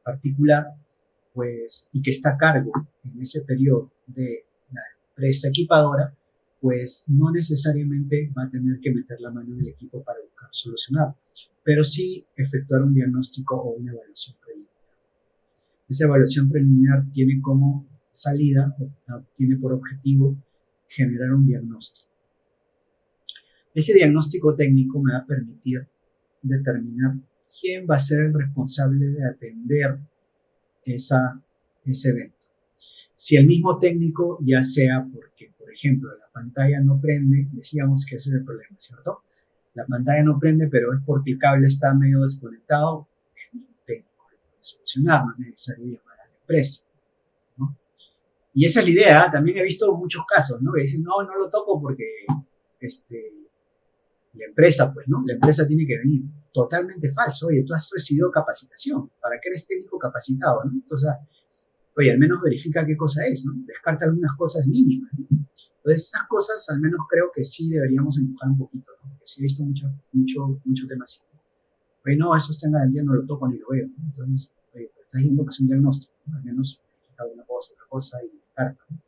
particular, pues, y que está a cargo en ese periodo de la empresa equipadora, pues no necesariamente va a tener que meter la mano en el equipo para buscar solucionar, pero sí efectuar un diagnóstico o una evaluación preliminar. Esa evaluación preliminar tiene como salida, tiene por objetivo generar un diagnóstico. Ese diagnóstico técnico me va a permitir determinar quién va a ser el responsable de atender ese evento. Si el mismo técnico, ya sea porque, por ejemplo, la pantalla no prende, decíamos que ese es el problema, ¿cierto? La pantalla no prende, pero es porque el cable está medio desconectado, el mismo técnico lo puede solucionar, no es necesario llamar a la empresa, ¿no? Y esa es la idea, también he visto muchos casos, ¿no? Que dicen, no lo toco porque la empresa, pues, ¿no? La empresa tiene que venir. Totalmente falso. Oye, tú has recibido capacitación. ¿Para qué eres técnico capacitado, no? Entonces, oye, al menos verifica qué cosa es, ¿no? Descarta algunas cosas mínimas, ¿no? Entonces, esas cosas al menos creo que sí deberíamos empujar un poquito, ¿no? Porque sí he visto mucho tema así. Oye, no, eso está en garantía, no lo toco ni lo veo, ¿no? Entonces, oye, estás diciendo que es un diagnóstico, ¿no? Al menos verifica una cosa, otra cosa y descarta, ¿no?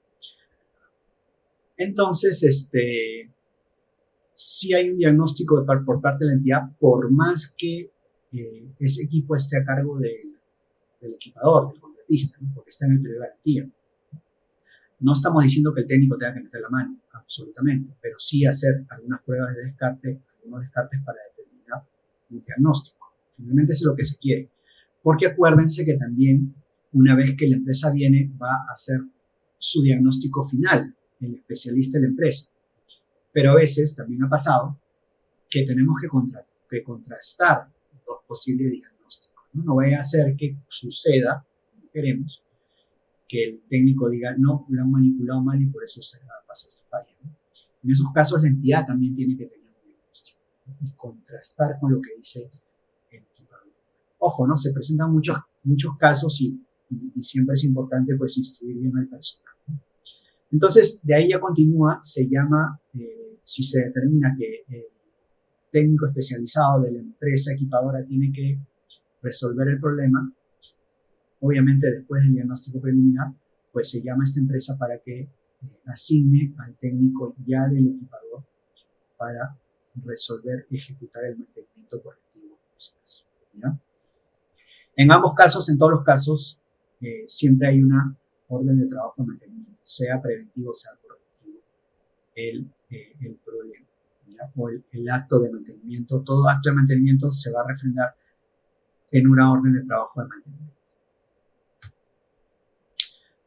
Entonces, sí hay un diagnóstico por parte de la entidad, por más que ese equipo esté a cargo del equipador, del contratista, ¿no? Porque está en el periodo de garantía. No estamos diciendo que el técnico tenga que meter la mano, absolutamente, pero sí hacer algunas pruebas de descarte, algunos descartes para determinar un diagnóstico. Finalmente eso es lo que se quiere. Porque acuérdense que también, una vez que la empresa viene, va a hacer su diagnóstico final, el especialista de la empresa. Pero a veces también ha pasado que tenemos que contrastar dos posibles diagnósticos. No vaya a ser que suceda, como queremos, que el técnico diga, no, lo han manipulado mal y por eso se ha pasado esta falla, ¿no? En esos casos, la entidad también tiene que tener un diagnóstico, ¿no? Y contrastar con lo que dice el equipador. Ojo, ¿no? Se presentan muchos casos y siempre es importante pues instruir bien al personal, ¿no? Entonces, de ahí ya continúa, se llama, si se determina que el técnico especializado de la empresa equipadora tiene que resolver el problema, obviamente después del diagnóstico preliminar, pues se llama a esta empresa para que asigne al técnico ya del equipador para resolver y ejecutar el mantenimiento correctivo en ese caso, ¿ya? En ambos casos, en todos los casos, siempre hay una orden de trabajo de mantenimiento, sea preventivo, sea correctivo, el problema, ¿ya? O el acto de mantenimiento. Todo acto de mantenimiento se va a refrendar en una orden de trabajo de mantenimiento.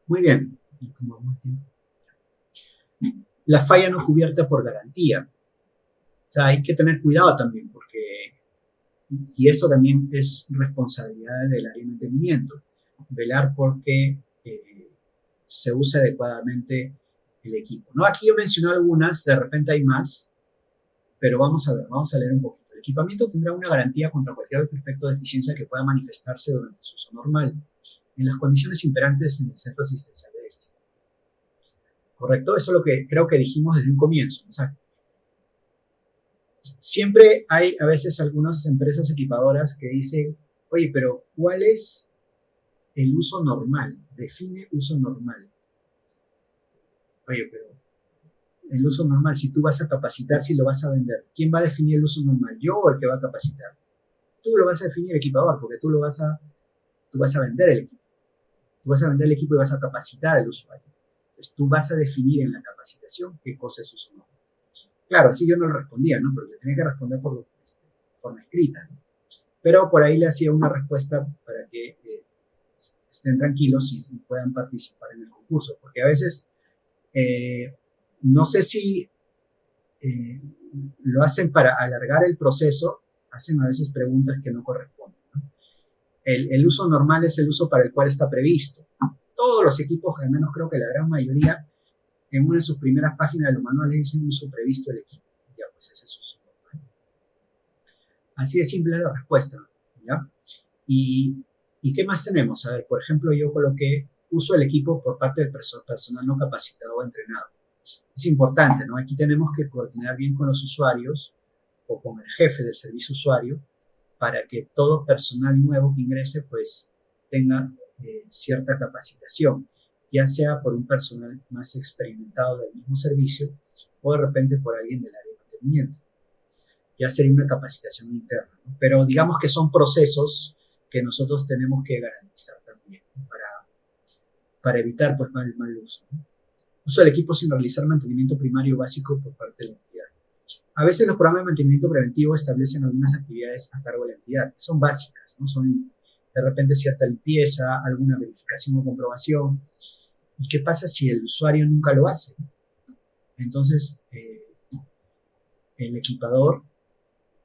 Muy bien. La falla no cubierta por garantía. O sea, hay que tener cuidado también porque, y eso también es responsabilidad del área de mantenimiento, velar porque se use adecuadamente el equipo, ¿no? Aquí yo mencioné algunas, de repente hay más, pero vamos a ver, vamos a leer un poquito. El equipamiento tendrá una garantía contra cualquier defecto de eficiencia que pueda manifestarse durante su uso normal, en las condiciones imperantes en el centro asistencial de este. ¿Correcto? Eso es lo que creo que dijimos desde un comienzo. O sea, siempre hay a veces algunas empresas equipadoras que dicen, oye, pero ¿cuál es el uso normal? Define uso normal. Oye, pero el uso normal, si tú vas a capacitar, si lo vas a vender, ¿quién va a definir el uso normal? ¿Yo o el que va a capacitar? Tú lo vas a definir, equipador, porque tú vas a vender el equipo. Tú vas a vender el equipo y vas a capacitar al usuario. Entonces tú vas a definir en la capacitación qué cosa es uso normal. Claro, así yo no le respondía, ¿no? Pero le tenía que responder por forma escrita, ¿no? Pero por ahí le hacía una respuesta para que estén tranquilos y puedan participar en el concurso. Porque a veces, no sé si lo hacen para alargar el proceso, hacen a veces preguntas que no corresponden, ¿no? El uso normal es el uso para el cual está previsto. Todos los equipos, al menos creo que la gran mayoría, en una de sus primeras páginas de los manuales dicen uso previsto del equipo. Ya, pues ese es uso normal. Así de simple es la respuesta, ¿ya? ¿Y qué más tenemos? A ver, por ejemplo, yo coloqué uso del equipo por parte del personal no capacitado o entrenado. Es importante, ¿no? Aquí tenemos que coordinar bien con los usuarios o con el jefe del servicio usuario para que todo personal nuevo que ingrese, pues, tenga cierta capacitación, ya sea por un personal más experimentado del mismo servicio o de repente por alguien del área de mantenimiento. Ya sería una capacitación interna, ¿no? Pero digamos que son procesos que nosotros tenemos que garantizar también, ¿no? para evitar pues mal uso, ¿no? Uso del equipo sin realizar mantenimiento primario básico por parte de la entidad. A veces los programas de mantenimiento preventivo establecen algunas actividades a cargo de la entidad, que son básicas, ¿no? Son de repente cierta limpieza, alguna verificación o comprobación. ¿Y qué pasa si el usuario nunca lo hace? Entonces, el equipador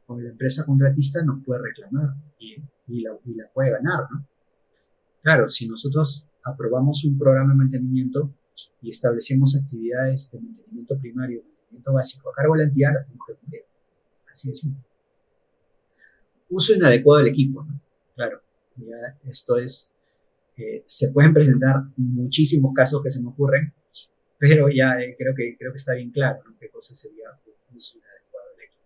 o la empresa contratista nos puede reclamar y la puede ganar, ¿no? Claro, si nosotros aprobamos un programa de mantenimiento y establecemos actividades de mantenimiento primario, mantenimiento básico a cargo de la entidad, las tenemos que cumplir. Así de simple. Uso inadecuado del equipo, ¿no? Claro, ya esto es, se pueden presentar muchísimos casos que se me ocurren, pero ya creo que está bien claro, ¿no? Qué cosa sería un uso inadecuado del equipo.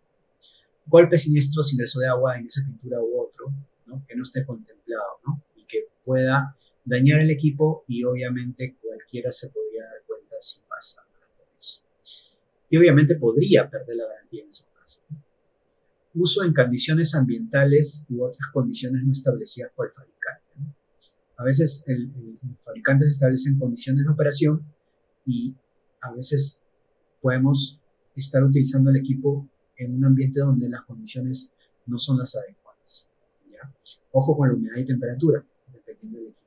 Golpes siniestros, ingreso de agua, ingreso de pintura u otro, ¿no? Que no esté contemplado, ¿no? Y que pueda dañar el equipo y obviamente cualquiera se podría dar cuenta si pasa algo de eso. y obviamente podría perder la garantía en esos casos. Uso en condiciones ambientales u otras condiciones no establecidas por el fabricante, ¿no? A veces el fabricante establece condiciones de operación y a veces podemos estar utilizando el equipo en un ambiente donde las condiciones no son las adecuadas, ¿ya? Ojo con la humedad y temperatura, dependiendo del equipo.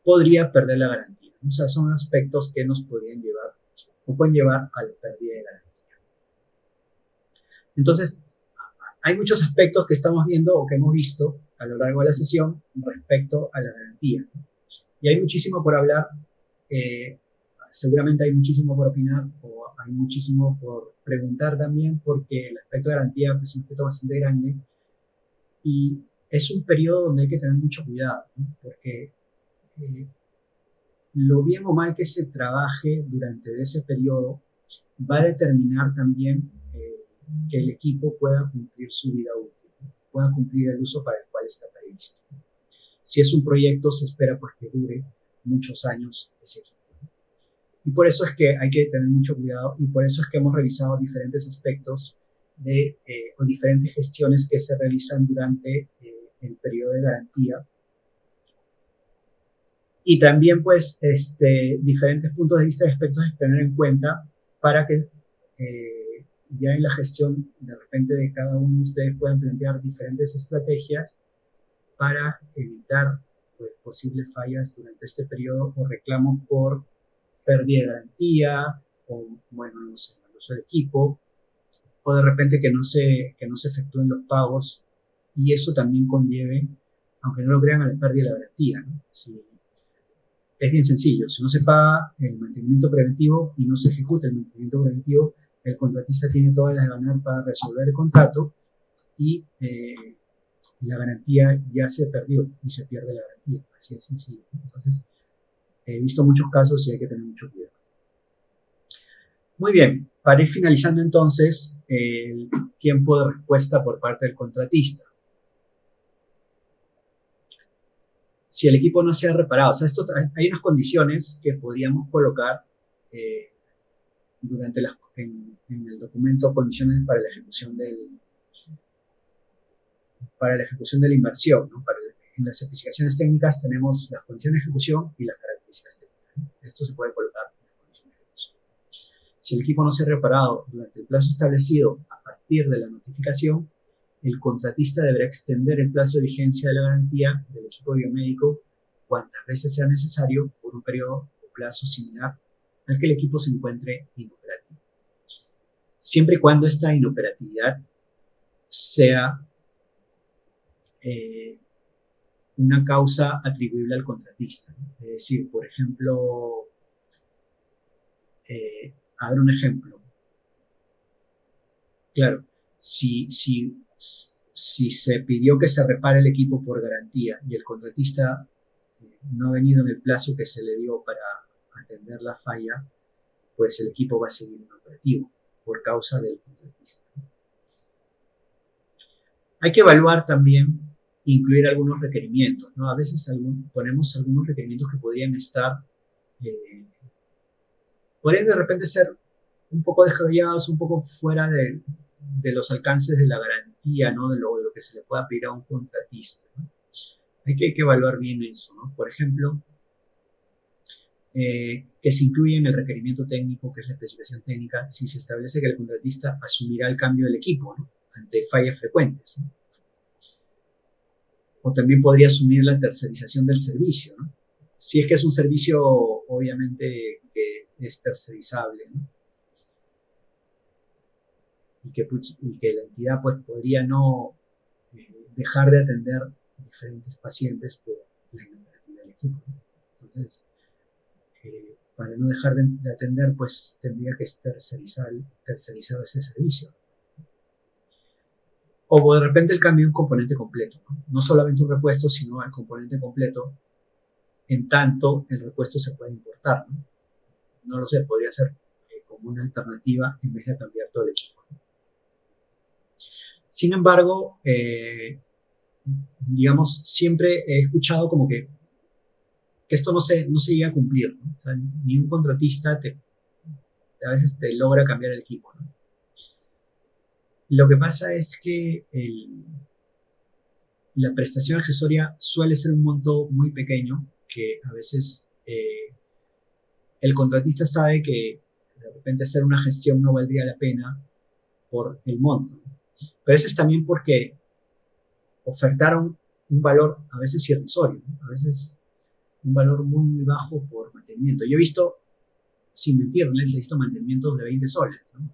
Podría perder la garantía. O sea, son aspectos que nos podrían llevar o pueden llevar a la pérdida de garantía. Entonces, hay muchos aspectos que estamos viendo o que hemos visto a lo largo de la sesión respecto a la garantía. Y hay muchísimo por hablar, seguramente hay muchísimo por opinar o hay muchísimo por preguntar también, porque el aspecto de garantía es un aspecto bastante grande y es un periodo donde hay que tener mucho cuidado, ¿no? Porque lo bien o mal que se trabaje durante ese periodo va a determinar también que el equipo pueda cumplir su vida útil, pueda cumplir el uso para el cual está previsto. Si es un proyecto, se espera pues que dure muchos años ese equipo. Y por eso es que hay que tener mucho cuidado y por eso es que hemos revisado diferentes aspectos o diferentes gestiones que se realizan durante el periodo de garantía. Y también pues diferentes puntos de vista y aspectos a tener en cuenta para que ya en la gestión de repente de cada uno de ustedes puedan plantear diferentes estrategias para evitar pues, posibles fallas durante este periodo o reclamos por pérdida de garantía o, bueno, no sé, el uso del equipo o de repente que no se efectúen los pagos y eso también conlleve, aunque no lo crean, a la pérdida de la garantía, ¿no? Si, es bien sencillo, si no se paga el mantenimiento preventivo y no se ejecuta el mantenimiento preventivo, el contratista tiene todas las ganas para resolver el contrato y la garantía ya se perdió y se pierde la garantía, así de sencillo. Entonces, he visto muchos casos y hay que tener mucho cuidado. Muy bien, para ir finalizando entonces, el tiempo de respuesta por parte del contratista. Si el equipo no se ha reparado, o sea, hay unas condiciones que podríamos colocar durante en el documento condiciones para la ejecución de la inversión, ¿no? En las especificaciones técnicas tenemos las condiciones de ejecución y las características técnicas, ¿no? Esto se puede colocar en las condiciones de ejecución. Si el equipo no se ha reparado durante el plazo establecido a partir de la notificación, el contratista deberá extender el plazo de vigencia de la garantía del equipo biomédico cuantas veces sea necesario por un periodo o plazo similar al que el equipo se encuentre inoperativo, siempre y cuando esta inoperatividad sea una causa atribuible al contratista, ¿no? Es decir, por ejemplo, a ver un ejemplo. Claro, si se pidió que se repare el equipo por garantía y el contratista no ha venido en el plazo que se le dio para atender la falla, pues el equipo va a seguir inoperativo por causa del contratista. Hay que evaluar también, incluir algunos requerimientos, ¿no? A veces ponemos algunos requerimientos que podrían estar, podrían de repente ser un poco descabellados, un poco fuera de los alcances de la garantía, ¿no? De lo que se le pueda pedir a un contratista, ¿no? Hay que evaluar bien eso, ¿no? Por ejemplo, que se incluye en el requerimiento técnico, que es la especificación técnica, si se establece que el contratista asumirá el cambio del equipo, ¿no? Ante fallas frecuentes, ¿no? O también podría asumir la tercerización del servicio, ¿no? Si es que es un servicio, obviamente, que es tercerizable, ¿no? Y que la entidad pues, podría no dejar de atender diferentes pacientes por la inoperatividad del equipo, ¿no? Entonces, para no dejar de atender, pues tendría que tercerizar ese servicio. O de repente el cambio de un componente completo, ¿no? No solamente un repuesto, sino el componente completo, en tanto el repuesto se puede importar, ¿no? No lo sé, podría ser como una alternativa en vez de cambiar todo el equipo, ¿no? Sin embargo, digamos, siempre he escuchado como que esto no se llega a cumplir, ¿no? O sea, ni un contratista te a veces te logra cambiar el equipo, ¿no? Lo que pasa es que la prestación accesoria suele ser un monto muy pequeño, que a veces el contratista sabe que de repente hacer una gestión no valdría la pena por el monto. Pero eso es también porque ofertaron un valor a veces irrisorio, ¿no? A veces un valor muy, muy bajo por mantenimiento. Yo he visto, sin mentirles, he visto mantenimientos de 20 soles, ¿no?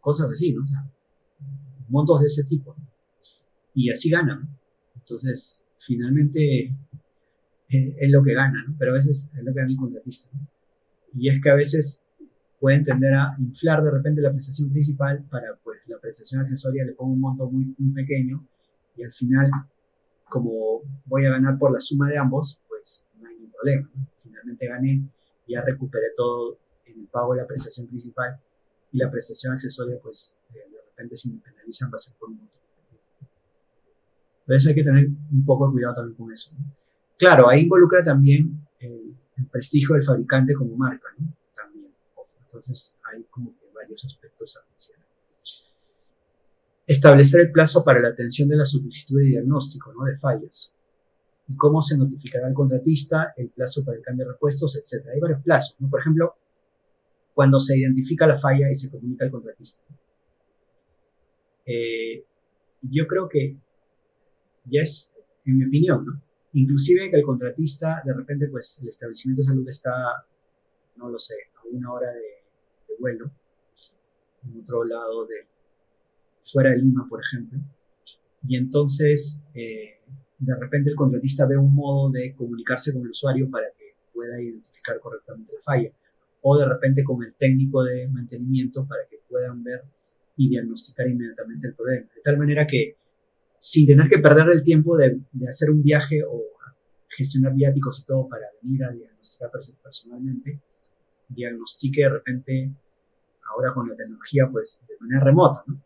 Cosas así, ¿no? O sea, montos de ese tipo, ¿no? Y así ganan. Entonces, finalmente es lo que gana, ¿no? Pero a veces es lo que gana el contratista, ¿no? Y es que a veces pueden tender a inflar de repente la prestación principal para, pues, la prestación accesoria le pongo un monto muy, muy pequeño y al final, como voy a ganar por la suma de ambos, pues no hay ningún problema, ¿no? Finalmente gané, ya recuperé todo en el pago de la prestación principal y la prestación accesoria, pues de repente si me penalizan va a ser por un monto. Entonces hay que tener un poco de cuidado también con eso, ¿no? Claro, ahí involucra también el prestigio del fabricante como marca, ¿no? También, ojo. Entonces hay como que varios aspectos a mencionar. Establecer el plazo para la atención de la solicitud de diagnóstico, ¿no? De fallas. Y cómo se notificará al contratista, el plazo para el cambio de repuestos, etc. Hay varios plazos, ¿no? Por ejemplo, cuando se identifica la falla y se comunica al contratista. Yo creo que ya es, en mi opinión, ¿no? Inclusive que el contratista, de repente, pues el establecimiento de salud está, no lo sé, a una hora de vuelo, en otro lado fuera de Lima, por ejemplo, y entonces de repente el contratista ve un modo de comunicarse con el usuario para que pueda identificar correctamente la falla, o de repente con el técnico de mantenimiento para que puedan ver y diagnosticar inmediatamente el problema, de tal manera que sin tener que perder el tiempo de hacer un viaje o gestionar viáticos y todo para venir a diagnosticar personalmente, diagnostique de repente, ahora con la tecnología, pues de manera remota, ¿no?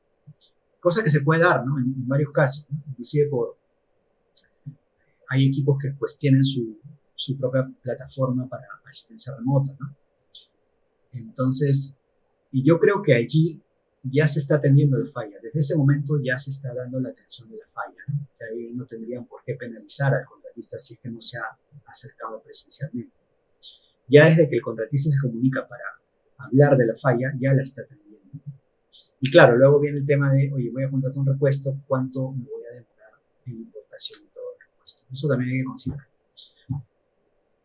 Cosa que se puede dar, ¿no? En varios casos, ¿no? Inclusive hay equipos que pues tienen su propia plataforma para asistencia remota, ¿no? Entonces, y yo creo que allí ya se está atendiendo la falla. Desde ese momento ya se está dando la atención de la falla, ¿no? Que ahí no tendrían por qué penalizar al contratista si es que no se ha acercado presencialmente. Ya desde que el contratista se comunica para hablar de la falla, ya la está atendiendo. Y claro, luego viene el tema de, oye, voy a contratar un repuesto, ¿cuánto me voy a demorar en importación de todo el repuesto? Eso también hay que considerar.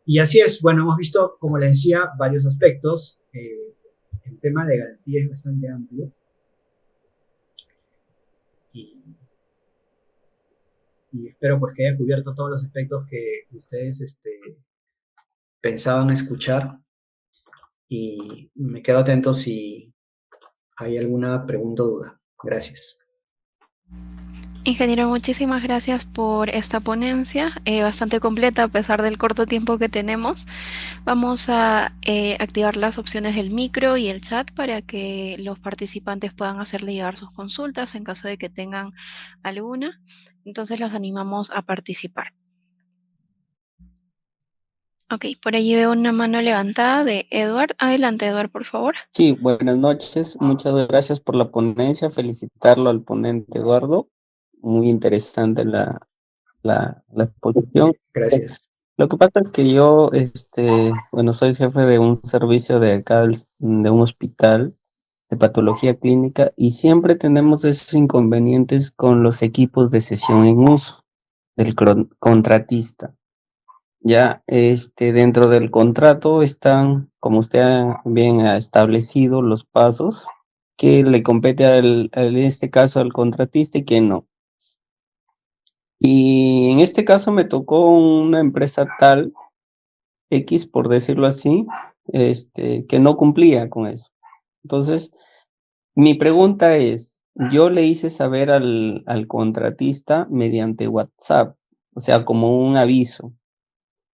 Y así es, bueno, hemos visto, como les decía, varios aspectos. El tema de garantía es bastante amplio. Y espero pues que haya cubierto todos los aspectos que ustedes pensaban escuchar. Y me quedo atento si hay alguna pregunta o duda. Gracias. Ingeniero, muchísimas gracias por esta ponencia, bastante completa a pesar del corto tiempo que tenemos. Vamos a activar las opciones del micro y el chat para que los participantes puedan hacerle llegar sus consultas en caso de que tengan alguna. Entonces los animamos a participar. Ok, por allí veo una mano levantada de Edward. Adelante, Edward, por favor. Sí, buenas noches. Muchas gracias por la ponencia. Felicitarlo al ponente Eduardo. Muy interesante la exposición. Gracias. Lo que pasa es que yo, bueno, soy jefe de un servicio de acá, de un hospital de patología clínica, y siempre tenemos esos inconvenientes con los equipos de sesión en uso del contratista. Ya, dentro del contrato están, como usted bien ha establecido, los pasos que le compete en este caso al contratista y que no. Y en este caso me tocó una empresa tal, X por decirlo así, que no cumplía con eso. Entonces, mi pregunta es, yo le hice saber al contratista mediante WhatsApp, o sea, como un aviso.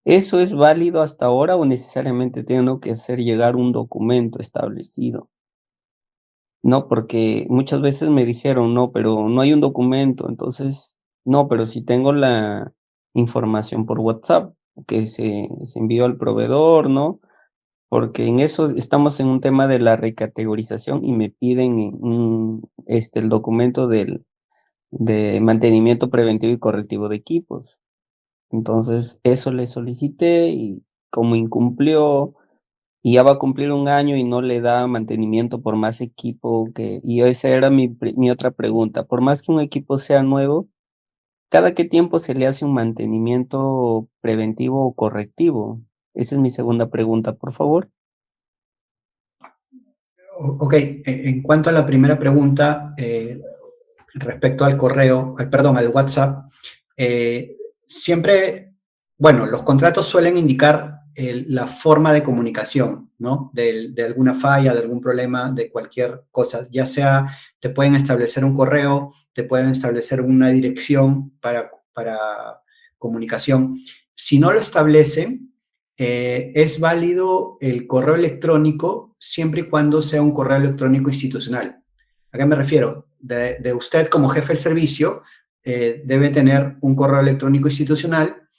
¿Eso es válido hasta ahora o necesariamente tengo que hacer llegar un documento establecido? No, porque muchas veces me dijeron, no, pero no hay un documento, entonces, no, pero si tengo la información por WhatsApp, que se envió al proveedor, ¿no? porque en eso estamos en un tema de la recategorización y me piden el documento de mantenimiento preventivo y correctivo de equipos. Entonces, eso le solicité y como incumplió y ya va a cumplir 1 año y no le da mantenimiento por más equipo y esa era mi otra pregunta. Por más que un equipo sea nuevo, ¿cada qué tiempo se le hace un mantenimiento preventivo o correctivo? Esa es mi segunda pregunta, por favor. Ok, en cuanto a la primera pregunta, respecto al correo, perdón, al WhatsApp, siempre, bueno, los contratos suelen indicar la forma de comunicación, ¿no? De alguna falla, de algún problema, de cualquier cosa, ya sea te pueden establecer un correo, te pueden establecer una dirección para comunicación. Si no lo establecen, es válido el correo electrónico siempre y cuando sea un correo electrónico institucional. ¿A qué me refiero? De usted como jefe del servicio debe tener un correo electrónico institucional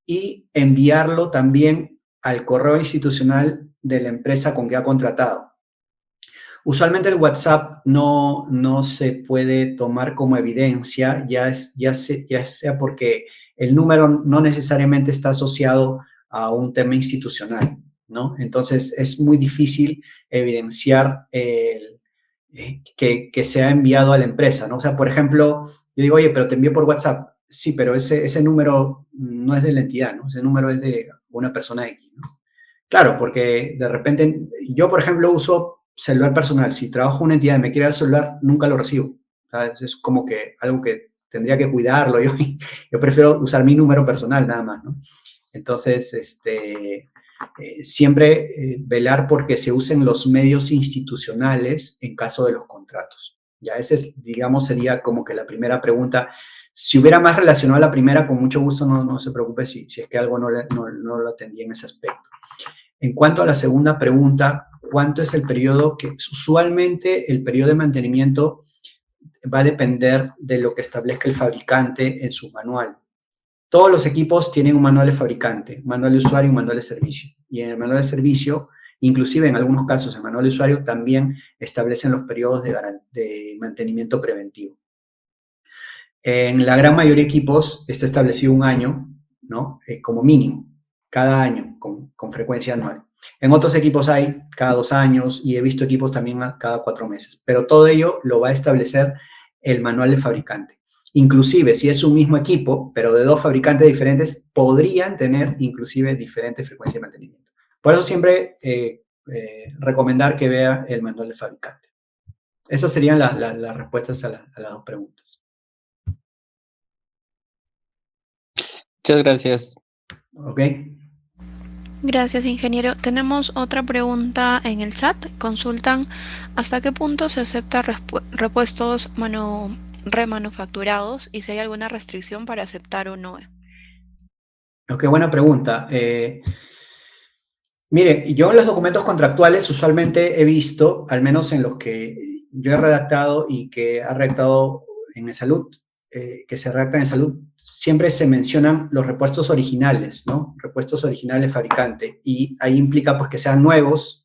y enviarlo también al correo institucional de la empresa con que ha contratado. Usualmente el WhatsApp no se puede tomar como evidencia, ya sea porque el número no necesariamente está asociado a un tema institucional, ¿no? Entonces es muy difícil evidenciar que se ha enviado a la empresa, ¿no? O sea, por ejemplo, yo digo, oye, pero te envié por WhatsApp. Sí, pero ese número no es de la entidad, ¿no? Ese número es de una persona X, ¿no? Claro, porque de repente, yo, por ejemplo, uso celular personal. Si trabajo en una entidad y me quiere dar celular, nunca lo recibo. ¿Sabes? Es como que algo que tendría que cuidarlo. Yo prefiero usar mi número personal nada más, ¿no? Entonces, siempre velar porque se usen los medios institucionales en caso de los contratos. Ya ese, digamos, sería como que la primera pregunta. Si hubiera más relacionado a la primera, con mucho gusto no se preocupe si es que algo no lo atendía en ese aspecto. En cuanto a la segunda pregunta, ¿cuánto es el periodo? Que usualmente el periodo de mantenimiento va a depender de lo que establezca el fabricante en su manual. Todos los equipos tienen un manual de fabricante, manual de usuario y un manual de servicio. Y en el manual de servicio, inclusive en algunos casos el manual de usuario también establecen los periodos de mantenimiento preventivo. En la gran mayoría de equipos está establecido 1 año, ¿no? Como mínimo, cada año, con frecuencia anual. En otros equipos hay cada 2 años y he visto equipos también cada 4 meses. Pero todo ello lo va a establecer el manual del fabricante. Inclusive, si es un mismo equipo, pero de 2 fabricantes diferentes, podrían tener inclusive diferentes frecuencias de mantenimiento. Por eso siempre recomendar que vea el manual del fabricante. Esas serían las respuestas a las 2 preguntas. Muchas gracias. ¿Ok? Gracias, ingeniero. Tenemos otra pregunta en el chat. Consultan hasta qué punto se acepta repuestos remanufacturados y si hay alguna restricción para aceptar o no. Ok, buena pregunta. Mire, yo en los documentos contractuales usualmente he visto, al menos en los que yo he redactado y que ha redactado en Salud, que se redactan en Salud, siempre se mencionan los repuestos originales, ¿no? Repuestos originales fabricante. Y ahí implica pues que sean nuevos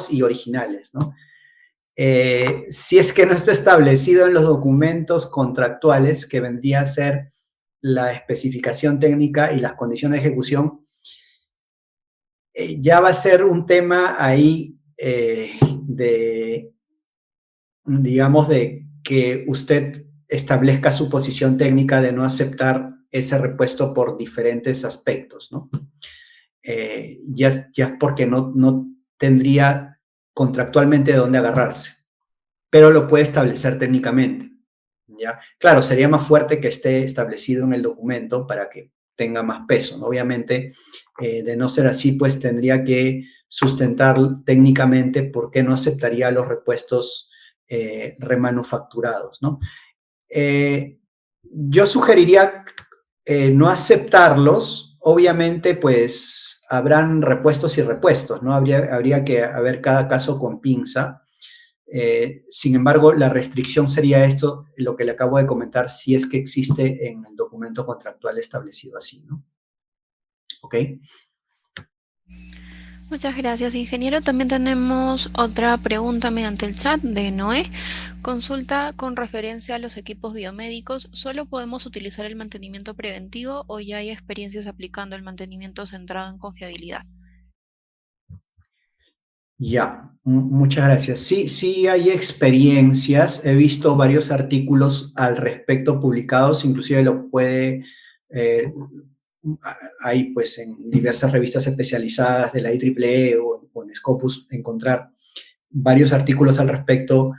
y originales, ¿no? Si es que no está establecido en los documentos contractuales, que vendría a ser la especificación técnica y las condiciones de ejecución, ya va a ser un tema ahí digamos, de que usted establezca su posición técnica de no aceptar ese repuesto por diferentes aspectos, ¿no? Ya es porque no tendría contractualmente de dónde agarrarse, pero lo puede establecer técnicamente, ¿ya? Claro, sería más fuerte que esté establecido en el documento para que tenga más peso, ¿no? Obviamente, de no ser así, pues tendría que sustentar técnicamente por qué no aceptaría los repuestos remanufacturados, ¿no? Yo sugeriría no aceptarlos. Obviamente, pues habrán repuestos y repuestos, ¿no? Habría que ver cada caso con pinza. Sin embargo, la restricción sería esto, lo que le acabo de comentar, si es que existe en el documento contractual establecido así, ¿no? ¿Ok? Muchas gracias, ingeniero. También tenemos otra pregunta mediante el chat de Noé. Consulta con referencia a los equipos biomédicos. ¿Solo podemos utilizar el mantenimiento preventivo o ya hay experiencias aplicando el mantenimiento centrado en confiabilidad? Ya, muchas gracias. Sí, sí hay experiencias. He visto varios artículos al respecto publicados, inclusive lo puede, eh, hay pues en diversas revistas especializadas de la IEEE o en Scopus encontrar varios artículos al respecto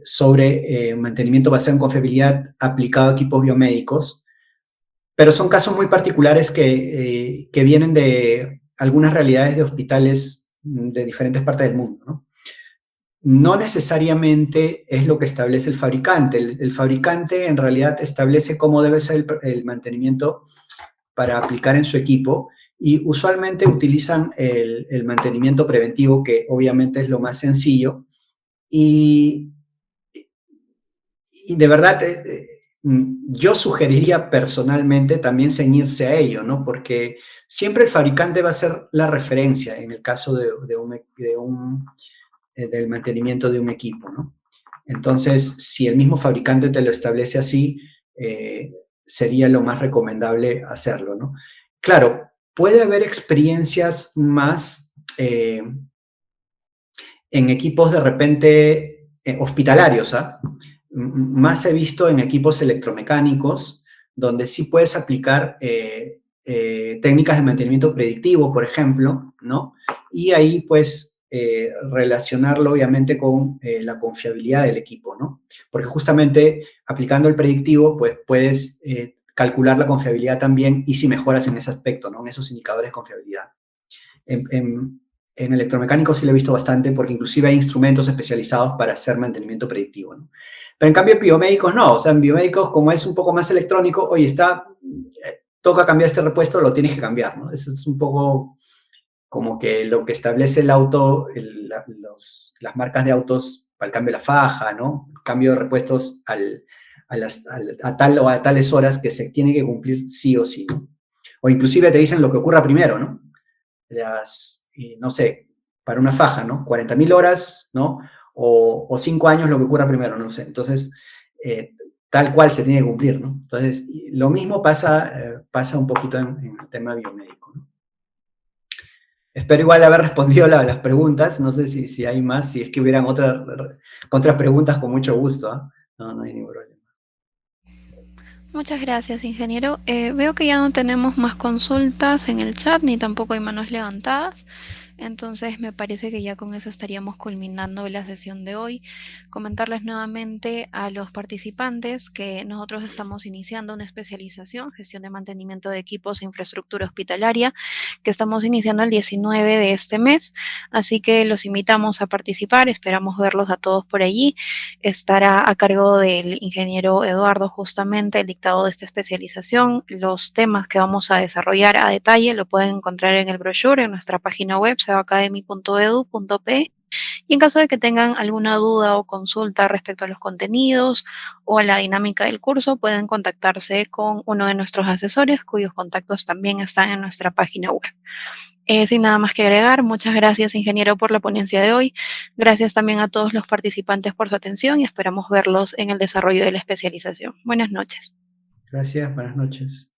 sobre mantenimiento basado en confiabilidad aplicado a equipos biomédicos, pero son casos muy particulares que vienen de algunas realidades de hospitales de diferentes partes del mundo, ¿no? No necesariamente es lo que establece el fabricante. El fabricante en realidad establece cómo debe ser el mantenimiento para aplicar en su equipo y usualmente utilizan el mantenimiento preventivo, que obviamente es lo más sencillo. Y, y de verdad, yo sugeriría personalmente también ceñirse a ello, ¿no? Porque siempre el fabricante va a ser la referencia en el caso del mantenimiento de un equipo, ¿no? Entonces, si el mismo fabricante te lo establece así, sería lo más recomendable hacerlo, ¿no? Claro, puede haber experiencias más en equipos de repente hospitalarios, ¿ah? Más he visto en equipos electromecánicos, donde sí puedes aplicar técnicas de mantenimiento predictivo, por ejemplo, ¿no? Y ahí, pues, relacionarlo obviamente con la confiabilidad del equipo, ¿no? Porque justamente aplicando el predictivo, pues, puedes calcular la confiabilidad también y si mejoras en ese aspecto, ¿no? En esos indicadores de confiabilidad. En, en, en electromecánico sí lo he visto bastante porque inclusive hay instrumentos especializados para hacer mantenimiento predictivo, ¿no? Pero en cambio en biomédicos no, o sea, en biomédicos como es un poco más electrónico, oye, toca cambiar este repuesto, lo tienes que cambiar, ¿no? Eso es un poco como que lo que establece el auto, las marcas de autos para el cambio de la faja, ¿no? El cambio de repuestos a tal o a tales horas que se tiene que cumplir sí o sí, ¿no? O inclusive te dicen lo que ocurra primero, ¿no? No sé, para una faja, ¿no? 40.000 horas, ¿no? O 5 años lo que ocurra primero, no sé. Entonces, tal cual se tiene que cumplir, ¿no? Entonces, lo mismo pasa un poquito en el tema biomédico, ¿no? Espero igual haber respondido las preguntas, no sé si hay más, si es que hubieran otras preguntas con mucho gusto, ¿eh? No hay ningún problema. Muchas gracias, ingeniero. Veo que ya no tenemos más consultas en el chat ni tampoco hay manos levantadas. Entonces me parece que ya con eso estaríamos culminando la sesión de hoy. Comentarles nuevamente a los participantes que nosotros estamos iniciando una especialización, gestión de mantenimiento de equipos e infraestructura hospitalaria, que estamos iniciando el 19 de este mes. Así que los invitamos a participar, esperamos verlos a todos por allí. Estará a cargo del ingeniero Eduardo justamente el dictado de esta especialización. Los temas que vamos a desarrollar a detalle lo pueden encontrar en el brochure en nuestra página web sebaacademy.edu.pe. Y en caso de que tengan alguna duda o consulta respecto a los contenidos o a la dinámica del curso, pueden contactarse con uno de nuestros asesores, cuyos contactos también están en nuestra página web. Sin nada más que agregar, muchas gracias, ingeniero, por la ponencia de hoy. Gracias también a todos los participantes por su atención y esperamos verlos en el desarrollo de la especialización. Buenas noches. Gracias, buenas noches.